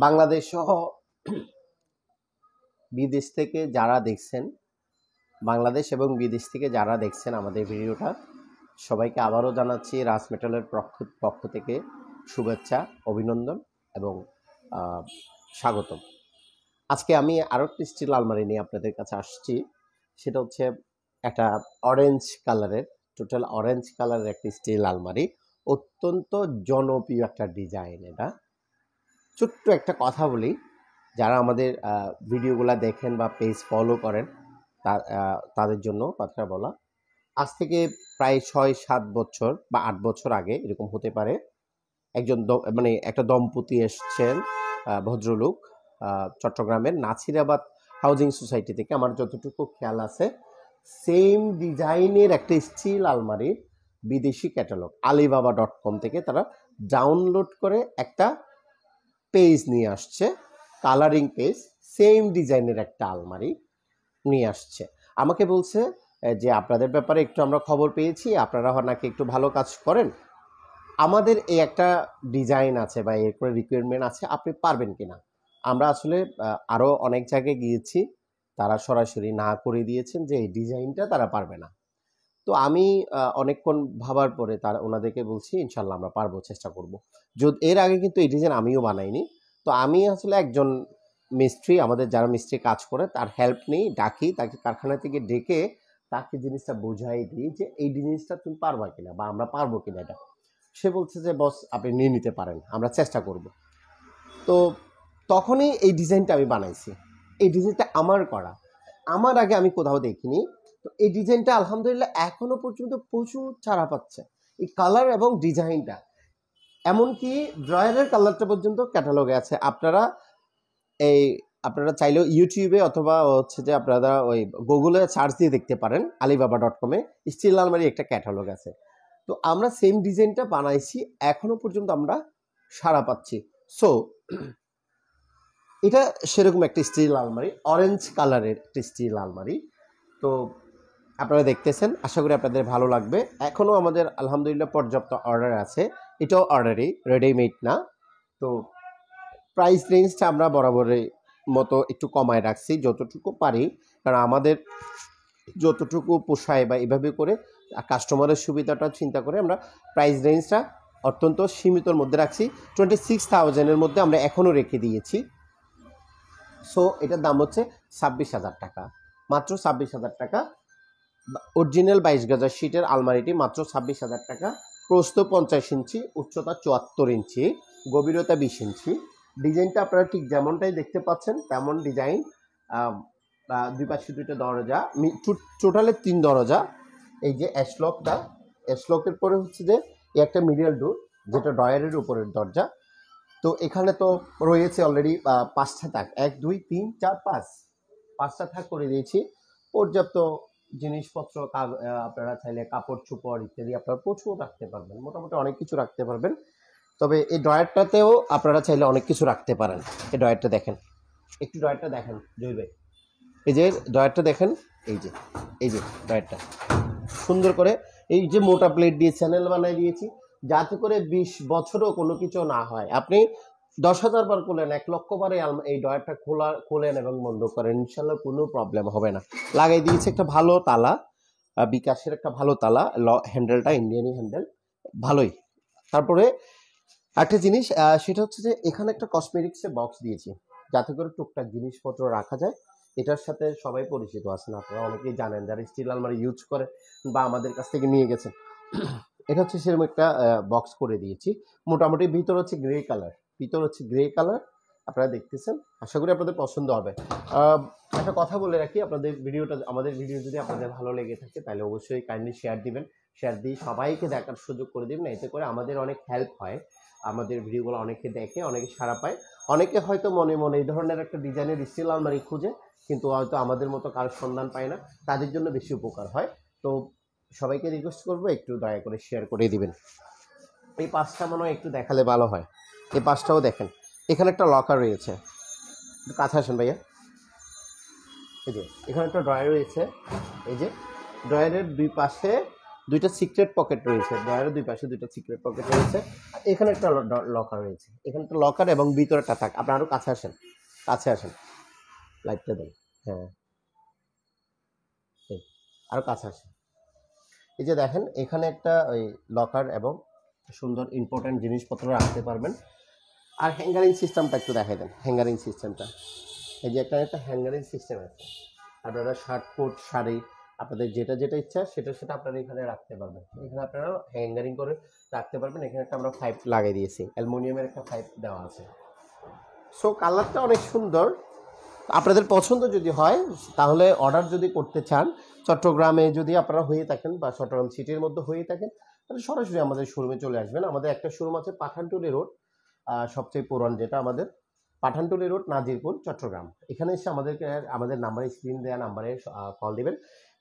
বাংলাদেশ সহ বিদেশ থেকে যারা দেখছেন, বাংলাদেশ এবং বিদেশ থেকে যারা দেখছেন আমাদের ভিডিওটা, সবাইকে আবারও জানাচ্ছি রাজ মেটালের পক্ষ থেকে শুভেচ্ছা, অভিনন্দন এবং স্বাগতম। আজকে আমি আরও একটি স্টিল আলমারি নিয়ে আপনাদের কাছে আসছি। সেটা হচ্ছে একটা অরেঞ্জ কালারের, টোটাল অরেঞ্জ কালারের একটি স্টিল আলমারি। অত্যন্ত জনপ্রিয় একটা ডিজাইন। এটা ছোট্ট একটা কথা বলি, যারা আমাদের ভিডিওগুলো দেখেন বা পেজ ফলো করেন তাদের জন্য কথাটা বলা। আজ থেকে প্রায় 6-7 বছর বা 8 বছর আগে এরকম হতে পারে, একজন একটা দম্পতি এসছেন, ভদ্রলোক, চট্টগ্রামের নাছিরাবাদ হাউজিং সোসাইটি থেকে, আমার যতটুকু খেয়াল আছে। সেম ডিজাইনের একটা স্টিল আলমারির বিদেশি ক্যাটালগ alibaba.com থেকে তারা ডাউনলোড করে একটা পেজ নিয়ে আসছে, কালারিং পেজ, সেম ডিজাইনের একটা আলমারি নিয়ে আসছে। আমাকে বলছে যে আপনাদের ব্যাপারে একটু আমরা খবর পেয়েছি, আপনারা নাকি একটু ভালো কাজ করেন, আমাদের এই একটা ডিজাইন আছে বা এরপরে রিকোয়ারমেন্ট আছে, আপনি পারবেন কিনা। আমরা আসলে আরও অনেক জায়গায় গিয়েছি, তারা সরাসরি না করে দিয়েছেন যে এই ডিজাইনটা তারা পারবে না। তো আমি অনেকক্ষণ ভাবার পরে ওনাদেরকে বলছি ইনশাল্লাহ আমরা পারবো, চেষ্টা করব। এর আগে কিন্তু এই ডিজাইন আমিও বানাইনি। তো আমি আসলে একজন মিস্ত্রি, আমাদের যারা মিস্ত্রি কাজ করে তার হেল্প নিই, ডাকি, তাকে কারখানা থেকে ডেকে তাকে জিনিসটা বোঝাই দিই যে এই জিনিসটা তুমি পারবা কিনা বা আমরা পারবো কিনা। এটা সে বলছে যে বস আপনি নিয়ে নিতে পারেন, আমরা চেষ্টা করব। তো তখনই এই ডিজাইনটা আমি বানাইছি। এই ডিজাইনটা আমার করা, আমার আগে আমি কোথাও দেখিনি। তো এই ডিজাইনটা আলহামদুলিল্লাহ এখনো পর্যন্ত প্রচুর চারা পাচ্ছে, এই কালার এবং ডিজাইনটা। এমনকি ড্রয়ারের কালারটা পর্যন্ত ক্যাটালগে আছে। আপনারা চাইলেও ইউটিউবে অথবা হচ্ছে যে আপনারা ওই গুগলে সার্চ দিয়ে দেখতে পারেন, alibaba.com স্টিল আলমারি একটা ক্যাটালগ আছে। তো আমরা সেম ডিজাইনটা বানাইছি, এখনো পর্যন্ত আমরা সাড়া পাচ্ছি। সো এটা সেরকম একটা স্টিল আলমারি, অরেঞ্জ কালারের একটা স্টিল আলমারি। তো আপনারা দেখতেছেন, আশা করি আপনাদের ভালো লাগবে। এখনও আমাদের আলহামদুলিল্লাহ পর্যাপ্ত অর্ডার আছে, এটাও অর্ডারই, রেডিমেড না। তো প্রাইস রেঞ্জটা আমরা বরাবরের মতো একটু কমায় রাখছি যতটুকু পারি, কারণ আমাদের যতটুকু পোষায় বা এভাবে করে কাস্টমারের সুবিধাটা চিন্তা করে আমরা প্রাইস রেঞ্জটা অত্যন্ত সীমিতর মধ্যে রাখছি। 26,000-এর মধ্যে আমরা এখনও রেখে দিয়েছি। সো এটার দাম হচ্ছে 26,000 টাকা, মাত্র 26,000 টাকা। অরিজিনাল 22 গজের শীটের আলমারিটি মাত্র 26,000 টাকা। প্রস্থ 50 ইঞ্চি, উচ্চতা 74 ইঞ্চি, গভীরতা 20 ইঞ্চি। ডিজাইনটা আপনারা ঠিক যেমনটাই দেখতে পাচ্ছেন তেমন ডিজাইন। দুই পাশে দুইটা দরজা, টোটালে 3 দরজা। এই যে অ্যাশলকটা, অ্যাশলকের পরে হচ্ছে যে একটা মিডিয়াল ডোর, যেটা ড্রয়ারের উপরের দরজা। তো এখানে তো রয়েছে অলরেডি 5টা থাক, 1 2 3 4 5, 5টা থাক করে দিয়েছি। পর্যাপ্ত জিনিসপত্র, আপনারা চাইলে কাপড় চোপড় ইত্যাদি আপনারা প্রচুর রাখতে পারবেন, মোটামুটি অনেক কিছু রাখতে পারবেন। তবে এই ড্রয়ারটাতেও আপনারা চাইলে অনেক কিছু রাখতে পারেন। এই ড্রয়ারটা দেখেন, একটু ড্রয়ারটা দেখেন জয় ভাই, এই যে ড্রয়ারটা দেখেন, এই যে ড্রয়ারটা সুন্দর করে এই যে মোটা প্লেট দিয়ে চ্যানেল বানিয়ে দিয়েছি, যাতে করে 20 বছরও কোনো কিছু না হয়। আপনি 10,000 বার খোলেন, 1 লক্ষ বারে এই ড্রয়ারটা খোলেন এবং বন্ধ করেন, ইনশাল্লাহ কোনো প্রবলেম হবে না। লাগাই দিয়েছে একটা ভালো তালা, বিকাশের একটা ভালো তালা, হ্যান্ডেলটা ইন্ডিয়ানি হ্যান্ডেল, ভালোই। তারপরে একটা জিনিস, সেটা হচ্ছে যে এখানে একটা কসমেটিক্সের বক্স দিয়েছি, যাতে করে টুকটাক জিনিসপত্র রাখা যায়। এটার সাথে সবাই পরিচিত আছেন, আপনারা অনেকেই জানেন যারা স্টিল আলমারি ইউজ করে বা আমাদের কাছ থেকে নিয়ে গেছেন। এটা হচ্ছে সেরকম একটা বক্স করে দিয়েছি। মোটামুটি ভিতর হচ্ছে গ্রে কালার, আপনারা দেখতেছেন, আশা করি আপনাদের পছন্দ হবে। একটা কথা বলে রাখি, আমাদের ভিডিও যদি আপনাদের ভালো লেগে থাকে তাহলে অবশ্যই কাইন্ডলি শেয়ার দিবেন। শেয়ার দিয়ে সবাইকে দেখার সুযোগ করে দিবেন, এতে করে আমাদের অনেক হেল্প হয়। আমাদের ভিডিওগুলো অনেকে দেখে, অনেকে সাড়া পায়। অনেকে হয়তো মনে মনে এই ধরনের একটা ডিজাইনের স্টিল আলমারি খুঁজে, কিন্তু হয়তো আমাদের মতো কারোর সন্ধান পায় না, তাদের জন্য বেশি উপকার হয়। তো সবাইকে রিকোয়েস্ট করবো একটু দয়া করে শেয়ার করে দিবেন। এই 5টা মনে হয় একটু দেখালে ভালো হয়। এই 5টাও দেখেন, এখানে একটা লকার রয়েছে, কাছে আসেন ভাইয়া। এই যে এখানে একটা ড্রয়ার রয়েছে, এই যে ড্রয়ারের দুই পাশে দুইটা সিক্রেট পকেট রয়েছে, ড্রয়ারের দুই পাশে দুইটা সিক্রেট পকেট রয়েছে। আর এখানে একটা লকার রয়েছে, এখানে একটা লকার এবং ভিতরে একটা থাক। আপনি আরও কাছে আসেন, কাছে আসেন, লাইটটা দেন। হ্যাঁ, এই আরও কাছে আসেন। এই যে দেখেন এখানে একটা ওই লকার এবং সুন্দর ইম্পর্টেন্ট জিনিসপত্র রাখতে পারবেন। আর হ্যাঙ্গারিং সিস্টেমটা একটু দেখাই দেন, হ্যাঙ্গারিং সিস্টেমটা। এই যে একটা হ্যাঙ্গারিং সিস্টেম আছে, আপনারা শার্ট কোট শাড়ি আপনাদের যেটা যেটা ইচ্ছা সেটা সেটা আপনারা এখানে রাখতে পারবেন। এখানে আপনারা হ্যাঙ্গারিং করে রাখতে পারবেন। এখানে একটা আমরা পাইপ লাগিয়ে দিয়েছি, অ্যালুমিনিয়ামের একটা পাইপ দেওয়া আছে। সো কালারটা অনেক সুন্দর। আপনাদের পছন্দ যদি হয় তাহলে অর্ডার যদি করতে চান, চট্টগ্রামে যদি আপনারা হয়ে থাকেন বা চট্টগ্রাম সিটির মধ্যে হয়ে থাকেন, তাহলে সরাসরি আমাদের শোরুমে চলে আসবেন। আমাদের একটা শোরুম আছে পাঠানটুলি রোড, সবচেয়ে পুরান যেটা আমাদের পাঠানটুলি রোড, নাজিরপুর, চট্টগ্রাম। এখানে এসে আমাদের নাম্বারে, স্ক্রিন দেওয়া নাম্বারে কল দিবেন।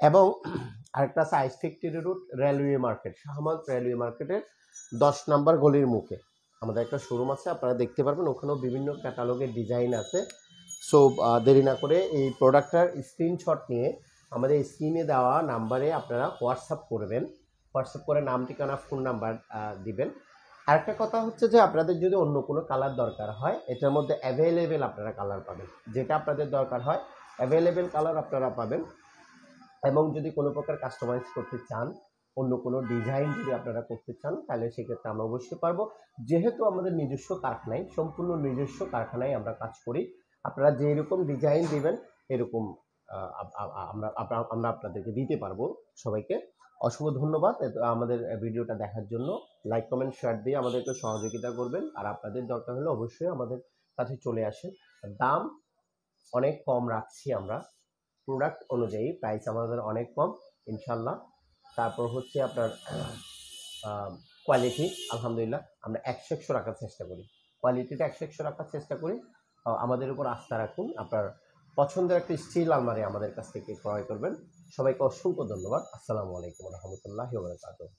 এবং আরেকটা আছে ice factory road, railway market, Shahmad railway মার্কেটের 10 নম্বর গলির মুখে আমাদের একটা শোরুম আছে, আপনারা দেখতে পারবেন। ওখানেও বিভিন্ন ক্যাটালগের ডিজাইন আছে। সো দেরি না করে এই প্রোডাক্টটার স্ক্রিনশট নিয়ে আমাদের স্ক্রিনে দেওয়া নাম্বারে আপনারা হোয়াটসঅ্যাপ করবেন। হোয়াটসঅ্যাপ করে নাম, ঠিকানা, ফোন নাম্বার দিবেন। আরেকটা কথা হচ্ছে যে আপনাদের যদি অন্য কোনো কালার দরকার হয়, এটার মধ্যে অ্যাভেলেবেল আপনারা কালার পাবেন। যেটা আপনাদের দরকার হয় অ্যাভেলেবেল কালার আপনারা পাবেন। এবং যদি কোনো প্রকার কাস্টমাইজ করতে চান, অন্য কোনো ডিজাইন যদি আপনারা করতে চান, তাহলে সেক্ষেত্রে আমরা অবশ্যই পারবো। যেহেতু আমাদের নিজস্ব কারখানায়, সম্পূর্ণ নিজস্ব কারখানায় আমরা কাজ করি, আপনারা যেরকম ডিজাইন দিবেন এরকম আমরা আপনাদেরকে দিতে পারবো। সবাইকে অসংখ্য ধন্যবাদ আমাদের ভিডিওটা দেখার জন্য। লাইক, কমেন্ট, শেয়ার দিয়ে আমাদেরকে সহযোগিতা করবেন। আর আপনাদের দরকার হলে অবশ্যই আমাদের কাছে চলে আসেন। দাম অনেক কম রাখছি আমরা, প্রোডাক্ট অনুযায়ী প্রাইস আমাদের অনেক কম ইনশাল্লাহ। তারপর হচ্ছে আপনার কোয়ালিটি আলহামদুলিল্লাহ আমরা 100 রাখার চেষ্টা করি, কোয়ালিটিটা 100 রাখার চেষ্টা করি। আমাদের উপর আস্থা রাখুন। আপনার পছন্দের একটা স্টিল আলমারি আমাদের কাছ থেকে ক্রয় করবেন। সবাইকে অসংখ্য ধন্যবাদ। আসসালামু আলাইকুম ওয়া রাহমাতুল্লাহি ওয়া বারাকাতুহু।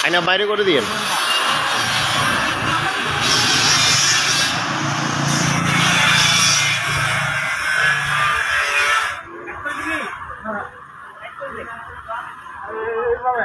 আয়না বাইরে করে দিয়েন। এইভাবে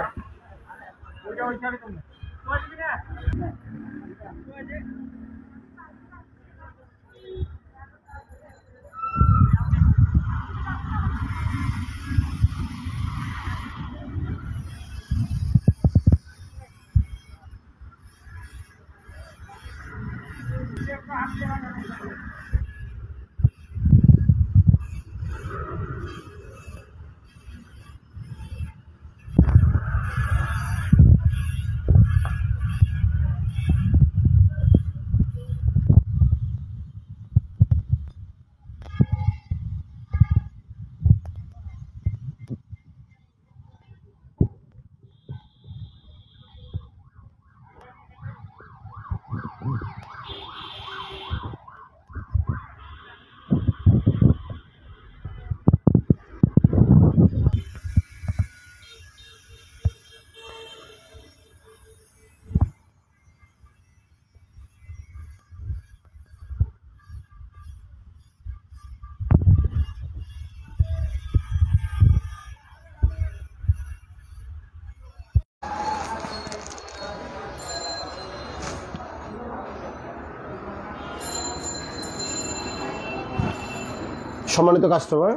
সম্মানিত কাস্টমার,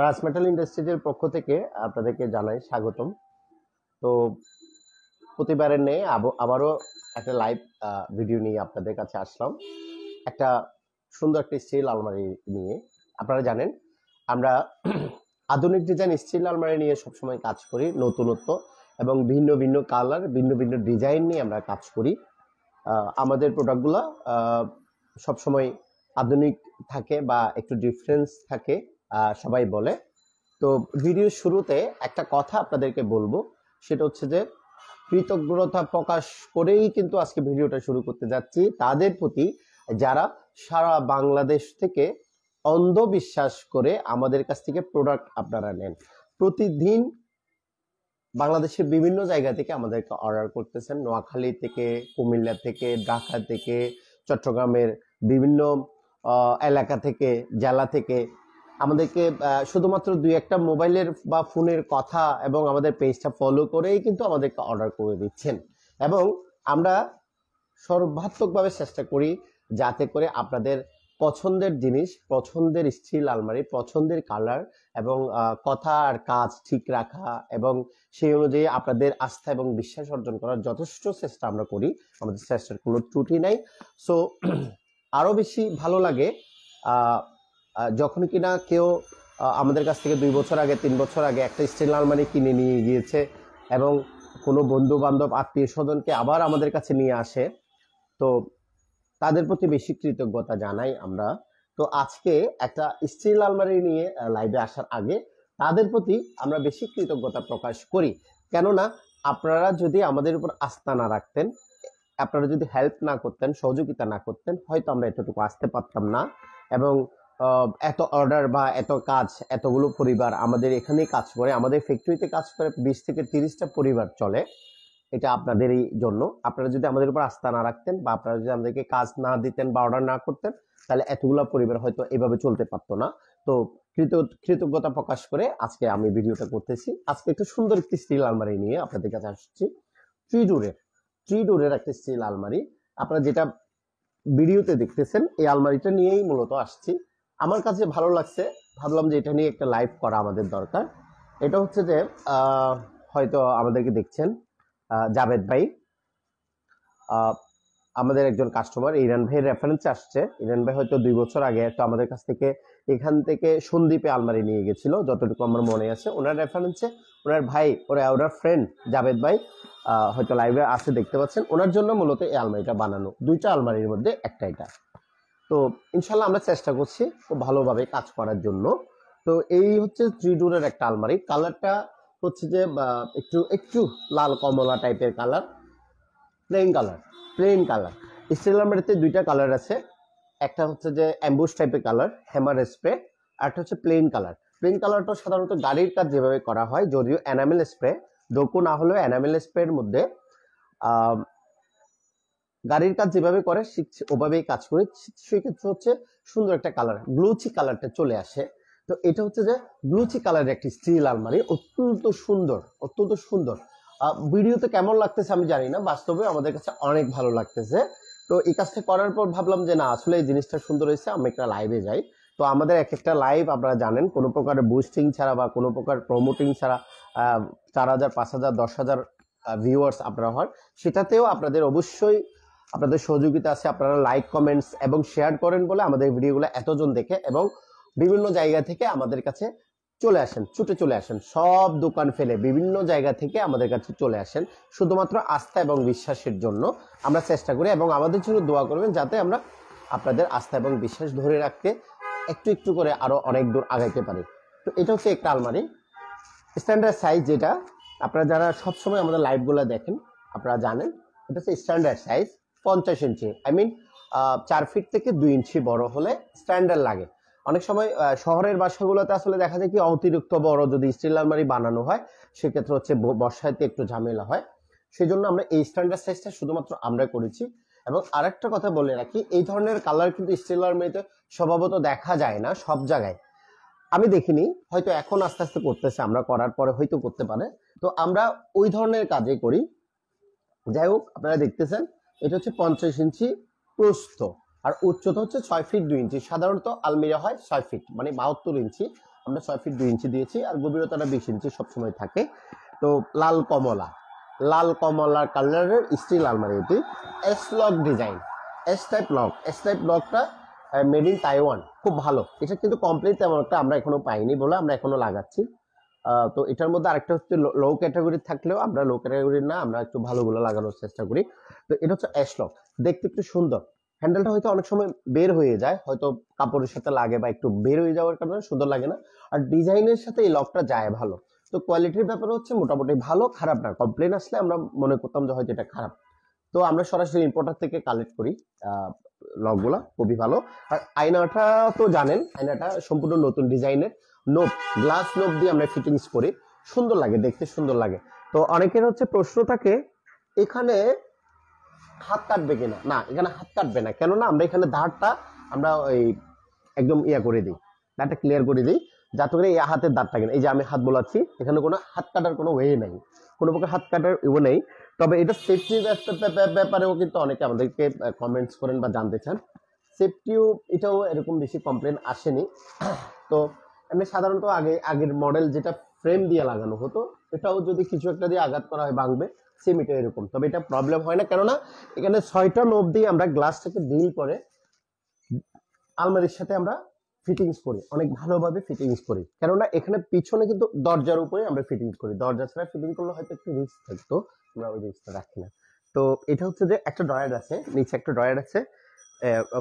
রাজ মেটাল ইন্ডাস্ট্রিজের পক্ষ থেকে আপনাদেরকে জানাই স্বাগতম। তো প্রতিবারের নেই আবারও একটা লাইভ ভিডিও নিয়ে আপনাদের কাছে আসলাম, একটা সুন্দর একটা স্টিল আলমারি নিয়ে। আপনারা জানেন আমরা আধুনিক ডিজাইন স্টিল আলমারি নিয়ে সবসময় কাজ করি, নতুনত্ব এবং ভিন্ন ভিন্ন কালার, ভিন্ন ভিন্ন ডিজাইন নিয়ে আমরা কাজ করি। আমাদের প্রোডাক্টগুলো সবসময় আধুনিক থাকে বা একটু ডিফারেন্স থাকে, সবাই বলে। তো ভিডিওর শুরুতে একটা কথা আপনাদেরকে বলবো, সেটা হচ্ছে যে কৃতজ্ঞতা প্রকাশ করেই কিন্তু আজকে ভিডিওটা শুরু করতে যাচ্ছি তাদের প্রতি যারা সারা বাংলাদেশ থেকে অন্ধবিশ্বাস করে আমাদের কাছ থেকে প্রোডাক্ট আপনারা নেন। প্রতিদিন বাংলাদেশের বিভিন্ন জায়গা থেকে আমাদেরকে অর্ডার করতেছেন, নোয়াখালী থেকে, কুমিল্লা থেকে, ঢাকা থেকে, চট্টগ্রামের বিভিন্ন এলাকা থেকে, জেলা থেকে আমাদেরকে শুধুমাত্র দুই একটা মোবাইলের বা ফোনের কথা এবং আমাদের পেজটা ফলো করেই কিন্তু আমাদেরকে অর্ডার করে দিচ্ছেন। এবং আমরা সর্বাত্মকভাবে চেষ্টা করি যাতে করে আপনাদের পছন্দের জিনিস, পছন্দের স্টিল আলমারি, পছন্দের কালার এবং কথা আর কাজ ঠিক রাখা এবং সেই অনুযায়ী আপনাদের আস্থা এবং বিশ্বাস অর্জন করার যথেষ্ট চেষ্টা আমরা করি। আমাদের চেষ্টার কোনো ত্রুটি নাই। সো আরো বেশি ভালো লাগে যখন কিনা কেউ আমাদের কাছ থেকে 2 বছর আগে, 3 বছর আগে একটা স্টিল আলমারি কিনে নিয়ে গিয়েছে এবং কোনো বন্ধু বান্ধব, আত্মীয় স্বজনকে আবার আমাদের কাছে নিয়ে আসে। তো তাদের প্রতি বেশি কৃতজ্ঞতা জানাই আমরা। তো আজকে একটা স্টিল আলমারি নিয়ে লাইভে আসার আগে তাদের প্রতি আমরা বেশি কৃতজ্ঞতা প্রকাশ করি। কেননা আপনারা যদি আমাদের উপর আস্থা না রাখতেন, আপনারা যদি হেল্প না করতেন, সহযোগিতা না করতেন, হয়তো আমরা এতটুকু আসতে পারতাম না। এবং এত অর্ডার বা এত কাজ, এতগুলো পরিবার আমাদের এখানেই কাজ করে, আমাদের ফ্যাক্টরিতে কাজ করে 20 থেকে 30টা পরিবার চলে। এটা আপনাদেরই জন্য। আপনারা যদি আমাদের উপর আস্থা না রাখতেন বা আপনারা যদি আমাদেরকে কাজ না দিতেন বা অর্ডার না করতেন, তাহলে এতগুলো পরিবার হয়তো এভাবে চলতে পারতো না। তো কৃতজ্ঞতা প্রকাশ করে আজকে আমি ভিডিওটা করতেছি। আজকে একটু সুন্দর একটি স্টিল আলমারি নিয়ে আপনাদের কাছে আসছি। থ্রি ডোরের একটা স্টিল আলমারি। আপনারা যেটা ভিডিওতে দেখতেছেন এই আলমারিটা নিয়েই মূলত আসছি। আমার কাছে ভালো লাগছে, ভাবলাম যে এটা নিয়ে একটা লাইভ করা আমাদের দরকার। এটা হচ্ছে যে হয়তো আমাদেরকে দেখছেন জাভেদ ভাই, আমাদের একজন কাস্টমার, ইরান ভাইয়ের রেফারেন্সে আসছে। ইরান ভাই হয়তো 2 বছর আগে তো আমাদের কাছ থেকে এখান থেকে সন্দ্বীপে আলমারি নিয়ে গেছিল, যতটুকু আমার মনে আছে। ওনার রেফারেন্সে ওনার ভাই, ওনার ফ্রেন্ড জাভেদ ভাই হয়তো লাইভে আসে, দেখতে পাচ্ছেন। ওনার জন্য মূলত এই আলমারিটা বানানো, 2টা আলমারির মধ্যে একটা এটা। তো ইনশাল্লাহ আমরা চেষ্টা করছি খুব ভালোভাবে কাজ করার জন্য। তো এই হচ্ছে 3 ডোরের একটা আলমারি। কালারটা হচ্ছে যে একটু একটু লাল কমলা টাইপের কালার, প্লেন কালার। স্টিল আলমারিতে 2টা কালার আছে, একটা হচ্ছে যে অ্যাম্বুশ টাইপের কালার, হ্যামার স্প্রে, আর একটা হচ্ছে প্লেন কালার। প্লেন কালারটা সাধারণত গাড়ির কাজ যেভাবে করা হয়, যদিও এনামেল স্প্রে, ডোকো না হলেও এনামেল স্প্রের মধ্যে গাড়ির কাজ যেভাবে করে ওভাবেই কাজ করে। সেক্ষেত্রে হচ্ছে সুন্দর একটা কালার, গ্লুচি কালারটা চলে আসে। তো এটা হচ্ছে যে গ্লুচি কালারের একটি স্টিল আলমারি, অত্যন্ত সুন্দর। ভিডিওতে কেমন লাগতেছে আমি জানি না, বাস্তবে আমাদের কাছে অনেক ভালো লাগতেছে। তো এই কাজটা করার পর ভাবলাম যে না আসলে এই জিনিসটা সুন্দর হয়েছে, আমি একটা লাইভে যাই। তো আমাদের এক একটা লাইভ আপনারা জানেন কোনো প্রকার বুস্টিং ছাড়া বা কোনো প্রকার প্রমোটিং ছাড়া 4,000 5,000 10,000 ভিউয়ার্স আপনারা হন, সেটাতেও আপনাদের অবশ্যই আপনাদের সহযোগিতা আছে। আপনারা লাইক কমেন্টস এবং শেয়ার করেন বলে আমাদের ভিডিওগুলো এতজন দেখে এবং বিভিন্ন জায়গা থেকে আমাদের কাছে চলে আসেন, ছুটে চলে আসেন, সব দোকান ফেলে বিভিন্ন জায়গা থেকে আমাদের কাছে চলে আসেন শুধুমাত্র আস্থা এবং বিশ্বাসের জন্য। আমরা চেষ্টা করি এবং আমাদের জন্য দোয়া করবেন যাতে আমরা আপনাদের আস্থা এবং বিশ্বাস ধরে রাখতে একটু একটু করে আরো অনেক দূর আগাইতে পারি। তো এটা হচ্ছে একটা আলমারি স্ট্যান্ডার্ড সাইজ, যেটা আপনারা যারা সবসময় আমাদের লাইভগুলো দেখেন আপনারা জানেন এটা হচ্ছে standard size 50 inch, I mean 4 feet থেকে 2 ইঞ্চি বড় হলে স্ট্যান্ডার্ড লাগে। অনেক সময় শহরের বাসাগুলোতে আসলে দেখা যায় কি অতিরিক্ত বড় যদি স্টিল আলমারি বানানো হয় সেক্ষেত্রে হচ্ছে বর্ষাতে একটু ঝামেলা হয়, সেই জন্য আমরা এই স্ট্যান্ডার্ড সাইজটা শুধুমাত্র আমরা করেছি। এবং আরেকটা কথা বলে রাখি, এই ধরনের কালার কিন্তু স্টিল আলমারিতে স্বভাবত দেখা যায় না সব জায়গায়, আমি দেখিনি, হয়তো এখন আস্তে আস্তে করতেছে, আমরা করার পরে হয়তো করতে পারে। তো আমরা ওই ধরনের কাজে করি। যাই হোক আপনারা দেখতেছেন এটা হচ্ছে 50 ইঞ্চি প্রস্থ আর উচ্চতা হচ্ছে 6 ফিট 2 ইঞ্চি। সাধারণত আলমিরা হয় 6 ফিট মানে 72 ইঞ্চি, আমরা 6 ফিট 2 ইঞ্চি দিয়েছি আর গভীরতাটা 20 ইঞ্চি সবসময় থাকে। তো লাল কমলা কালারের স্টিল আলমারি, এটি S lock design, S type লকটা মেড ইন তাইওয়ান, খুব ভালো। এটা কিন্তু কমপ্লিট তেমন একটা আমরা এখনো পাইনি বলে আমরা এখনো লাগাচ্ছি। তো এটার মধ্যে আরেকটা হচ্ছে লো ক্যাটাগরি থাকলেও আমরা লো ক্যাটাগরির না, আমরা একটু ভালোগুলো লাগানোর চেষ্টা করি। তো এটা হচ্ছে অ্যাশ লক, দেখতে একটু সুন্দর, হ্যান্ডেলটা হয়তো অনেক সময় বের হয়ে যায়, হয়তো কাপড়ের সাথে লাগে বা একটু বের হয়ে যাওয়ার কারণে সুন্দর লাগে না, আর ডিজাইনের সাথে এই লকটা যায় ভালো। তো কোয়ালিটির ব্যাপারে হচ্ছে মোটামুটি ভালো, খারাপ না। কমপ্লেন আসলে আমরা মনে করতাম যে হয়তো এটা খারাপ, তো আমরা সরাসরি ইম্পোর্টার থেকে কালেক্ট করি লকগুলা, খুবই ভালো। আর আয়নাটা তো জানেন, আয়নাটা সম্পূর্ণ নতুন ডিজাইনের নোব, গ্লাস নোব দিয়ে আমরা ফিটিংস করি, সুন্দর লাগে, দেখতে সুন্দর লাগে। তো অনেকের হচ্ছে প্রশ্ন থাকে এখানে হাত কাটবে কিনা, না এখানে হাত কাটবে না, কেননা আমরা এখানে ধারটা আমরা ওই একদম করে দিই, ধারটা ক্লিয়ার করে দিই যাতে করে এই হাতের দাঁত থাকে না। এই যে আমি হাত বোলাচ্ছি, এখানে কোনো হাত কাটার কোনো ওয়ে নেই, কোনো প্রকার হাত কাটার ওয়ে নেই। তবে এটা সেফটির ব্যাপারেও কিন্তু অনেকে আমাদেরকে কমেন্টস করেন বা জানতে চান, সেফটিও এটাও এরকম বেশি কমপ্লেন আসেনি। তো এমনি সাধারণত আগের মডেল যেটা ফ্রেম দিয়ে লাগানো হতো, এটাও যদি কিছু একটা দিয়ে আঘাত করা হয় ভাঙবে, সেম এটা এরকম। তবে এটা প্রবলেম হয় না, কেননা এখানে 6টা নোব দিয়ে আমরা গ্লাসটাকে ডিল করে আলমারির সাথে আমরা ফিটিংস করি, অনেক ভালোভাবে ফিটিংস করি, কেননা এখানে পিছনে কিন্তু দরজার উপরে আমরা ফিটিংস করি, দরজা ছাড়া ফিটিং করলে হয়তো একটু রিস্ক থাকতো, আমরা ওই রিস্কটা রাখি না। তো এটা হচ্ছে যে একটা ড্রয়ার আছে, নিচে একটা ড্রয়ার আছে,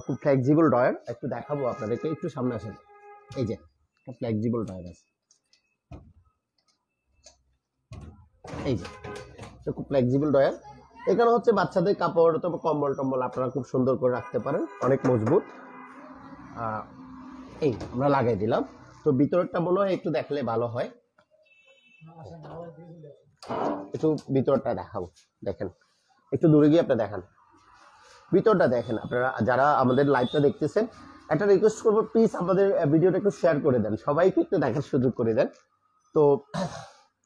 খুব ফ্লেক্সিবল ড্রয়ার, একটু দেখাবো আপনাদেরকে, একটু সামনে আসেন। এই যে একটা ফ্লেক্সিবল ড্রয়ার আছে, এই যে খুব ফ্লেক্সিবল ড্রয়ার। এখানে হচ্ছে বাচ্চাদের কাপড় অথবা কম্বল টম্বল আপনারা খুব সুন্দর করে রাখতে পারেন, অনেক মজবুত। এই আমরা লাগাই দিলাম। তো ভিতরটা মনে হয় একটু দেখলে ভালো হয়, একটু ভিতরটা দেখাবো, দেখেন একটু দূরে গিয়ে আপনি দেখান, ভিতরটা দেখেন। আপনারা যারা আমাদের লাইভটা দেখতেছেন একটা রিকোয়েস্ট করবো, প্লিজ আমাদের ভিডিওটা একটু শেয়ার করে দেন, সবাইকে একটু দেখার সুযোগ করে দেন। তো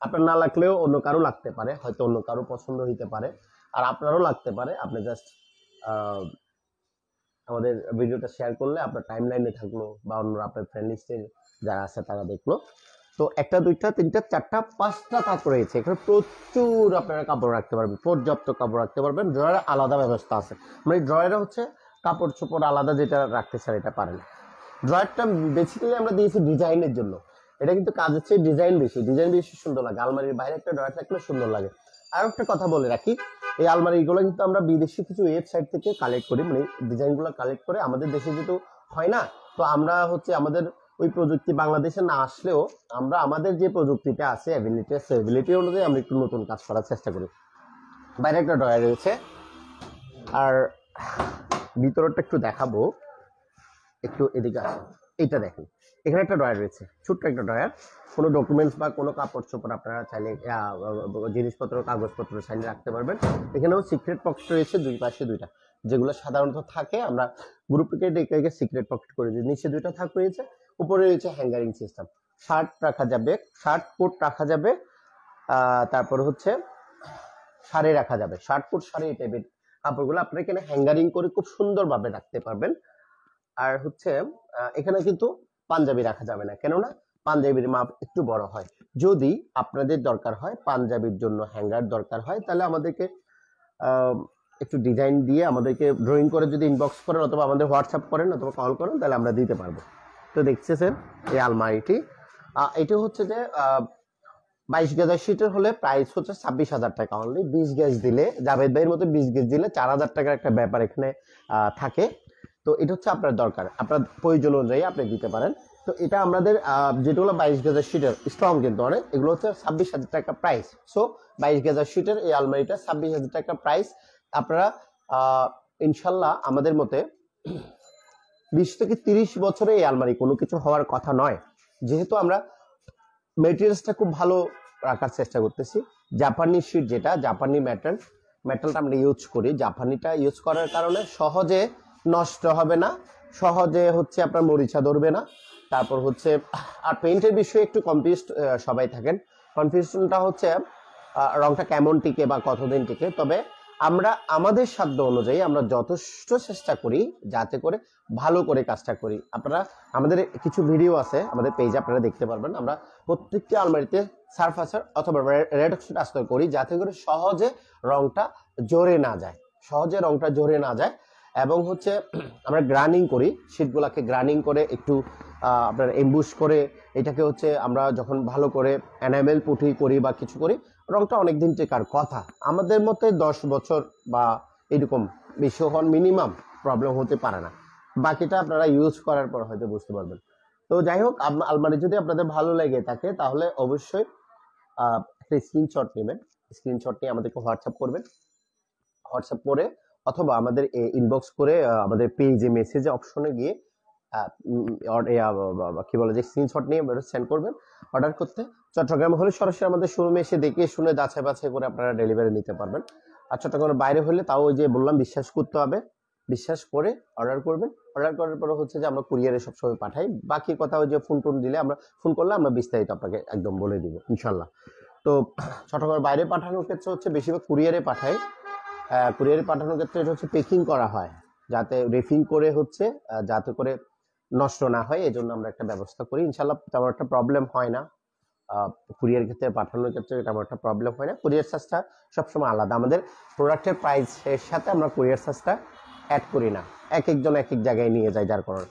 আপনার না লাগলেও অন্য কারো লাগতে পারে, হয়তো অন্য কারো পছন্দ হইতে পারে, আর আপনারও লাগতে পারে। আপনি জাস্ট আমাদের ভিডিওটা শেয়ার করলে আপনার টাইম লাইনে থাকলো বা অন্য আপনার ফ্রেন্ড লিস্টে যারা আছে তারা দেখলো। তো একটা দুইটা তিনটা চারটা পাঁচটা তাক রয়েছে, এখানে প্রচুর আপনারা কাপড় রাখতে পারবেন, পর্যাপ্ত কাপড় রাখতে পারবেন। ড্রয়ারে আলাদা ব্যবস্থা আছে, মানে ড্রয়ারে হচ্ছে কাপড় চোপড় আলাদা যেটা রাখতে চান এটা পারেন। ড্রয়ারটা বেসিক্যালি আমরা দিয়েছি ডিজাইনের জন্য, এটা কিন্তু কাজের চেয়ে ডিজাইন বেশি সুন্দর লাগে। আলমারির বাইরে একটা ড্রয়ার থাকলে সুন্দর লাগে। আর একটা কথা বলে রাখি, এই আলমারিগুলো কিন্তু আমরা বিদেশি কিছু ওয়েবসাইট থেকে কালেক্ট করি, মানে ডিজাইনগুলো কালেক্ট করে, আমাদের দেশে যেহেতু হয় না, তো আমরা হচ্ছে আমাদের ওই প্রযুক্তি বাংলাদেশে না আসলেও আমরা আমাদের যে প্রযুক্তিটা আছে অ্যাবিলিটি অনুযায়ী আমরা একটু নতুন কাজ করার চেষ্টা করি। বাইরে একটা ড্রয়ার রয়েছে, আর ভিতরটা একটু দেখাবো, একটু এদিকে আসুন, এইটা দেখেন, এখানে একটা ড্রয়ার রয়েছে, ছোট্ট একটা ড্রয়ার। কোনো ডকুমেন্টস বা কোনো কাপড় চোপড় আপনারা চাইলে জিনিসপত্র কাগজপত্র চাইলে রাখতে পারবেন। এখানেও সিক্রেট পকেট রয়েছে দুই পাশে দুইটা, যেগুলো সাধারণত থাকে, আমরা গ্রুপকে ডেকে সিক্রেট পকেট করে দিই। নিচে দুইটা থাক রয়েছে, উপরে রয়েছে হ্যাঙ্গারিং সিস্টেম, শার্ট রাখা যাবে, শার্ট কোট রাখা যাবে। তারপর হচ্ছে শাড়ি রাখা যাবে, 60 ফুট শাড়ি এই টাইপের কাপড়গুলো আপনারা এখানে হ্যাঙ্গারিং করে খুব সুন্দরভাবে রাখতে পারবেন। আর হচ্ছে এখানে কিন্তু পাঞ্জাবি রাখা যাবে না, কেননা পাঞ্জাবির মাপ একটু বড় হয়। যদি আপনাদের দরকার হয় পাঞ্জাবির জন্য হ্যাঙ্গার দরকার হয়, তাহলে আমাদেরকে আহ, একটু ডিজাইন দিয়ে আমাদেরকে ড্রয়িং করে যদি ইনবক্স করেন অথবা আমাদের হোয়াটসঅ্যাপ করেন অথবা কল করেন, তাহলে আমরা দিতে পারবো। তো দেখতেছেন এই আলমারিটি, এটি হচ্ছে যে 22 গেজের শীটের হলে প্রাইস হচ্ছে 26,000 টাকা অনলি। 20 গেজ দিলে, জাভেদ ভাইয়ের মতো 20 গেজ দিলে 4,000 টাকার একটা ব্যাপার এখানে থাকে। তো এটা হচ্ছে আপনার দরকার, আপনার প্রয়োজন অনুযায়ী আপনি দিতে পারেন। তো এটা আমাদের যেগুলো 22 গেজের শীটের স্ট্রং কিন্তু অনেক, এগুলো হচ্ছে 26,000 টাকা প্রাইস। সো 22 গেজের শীটের এই আলমারিটা 26,000 টাকা প্রাইস। আপনারা ইনশাল্লাহ আমাদের মতে 20 থেকে 30 বছরে এই আলমারি কোনো কিছু হওয়ার কথা নয়, যেহেতু আমরা মেটেরিয়ালসটা খুব ভালো রাখার চেষ্টা করতেছি। জাপানি শীট, যেটা জাপানি মেটালটা আমরা ইউজ করি, জাপানিটা ইউজ করার কারণে সহজে নষ্ট হবে না, সহজে হচ্ছে আপনার মরিচা ধরবে না। তারপর হচ্ছে আর পেইন্টের বিষয়ে একটু কনফিউজ সবাই থাকেন। কনফিউশনটা হচ্ছে রংটা কেমন টিকে বা কতদিন টিকে। তবে আমরা আমাদের সাধ্য অনুযায়ী আমরা যথেষ্ট চেষ্টা করি যাতে করে ভালো করে কাজটা করি। আপনারা আমাদের কিছু ভিডিও আছে আমাদের পেজে, আপনারা দেখতে পারবেন। আমরা প্রত্যেকটি আলমারিতে সারফেসার অথবা রেড অক্সাইড আস্তর করি, যাতে করে সহজে রংটা জড়ে না যায়, সহজে রংটা জড়ে না যায়। এবং হচ্ছে আমরা গ্রাইন্ডিং করি, শীটগুলোকে গ্রাইন্ডিং করে একটু আপনার এমবুশ করে এটাকে হচ্ছে আমরা যখন ভালো করে এনামেল পুঁটি করি বা কিছু করি, রংটা অনেকদিন টেকার কথা। আমাদের মতে 10 বছর বা এরকম বেশি হন মিনিমাম প্রবলেম হতে পারে না। বাকিটা আপনারা ইউজ করার পর হয়তো বুঝতে পারবেন। তো যাই হোক, আলমারি যদি আপনাদের ভালো লেগে থাকে তাহলে অবশ্যই একটা স্ক্রিনশট নেবেন, স্ক্রিনশট নিয়ে আমাদেরকে হোয়াটসঅ্যাপ করবেন। হোয়াটসঅ্যাপ করে অথবা আমাদের ইনবক্স করে আমাদের পেজে মেসেজে অপশনে গিয়ে কি বলে যে স্ক্রিনশট নিয়ে সেন্ড করবেন অর্ডার করতে। চট্টগ্রাম হলে সরাসরি আমাদের শোরুমে এসে দেখে শুনে যাচাই বাছাই করে আপনারা ডেলিভারি নিতে পারবেন। আর চট্টগ্রামের বাইরে হলে তাও ওই যে বললাম, বিশ্বাস করতে হবে, বিশ্বাস করে অর্ডার করবেন। অর্ডার করার পরে হচ্ছে যে আমরা কুরিয়ারে সবসময় পাঠাই। বাকি কথা ওই যে ফোন টোন দিলে, আমরা ফোন করলে আমরা বিস্তারিত আপনাকে একদম বলে দিব ইনশাল্লাহ। তো চট্টগ্রামের বাইরে পাঠানোর ক্ষেত্রে হচ্ছে বেশিরভাগ কুরিয়ারে পাঠাই। কুরিয়ারে পাঠানোর ক্ষেত্রে এটা হচ্ছে পেকিং করা হয়, যাতে রেফিং করে হচ্ছে যাতে করে নষ্ট না হয়, এই জন্য আমরা একটা ব্যবস্থা করি। ইনশাল্লাহ তেমন একটা প্রবলেম হয় না, কুরিয়ার ক্ষেত্রে পাঠানোর ক্ষেত্রে তেমন একটা প্রবলেম হয় না। কুরিয়ার চার্জটা সবসময় আলাদা, আমাদের প্রোডাক্টের প্রাইসের সাথে আমরা কুরিয়ার চার্জটা অ্যাড করি না, এক একজন এক এক জায়গায় নিয়ে যায় যার কারণে।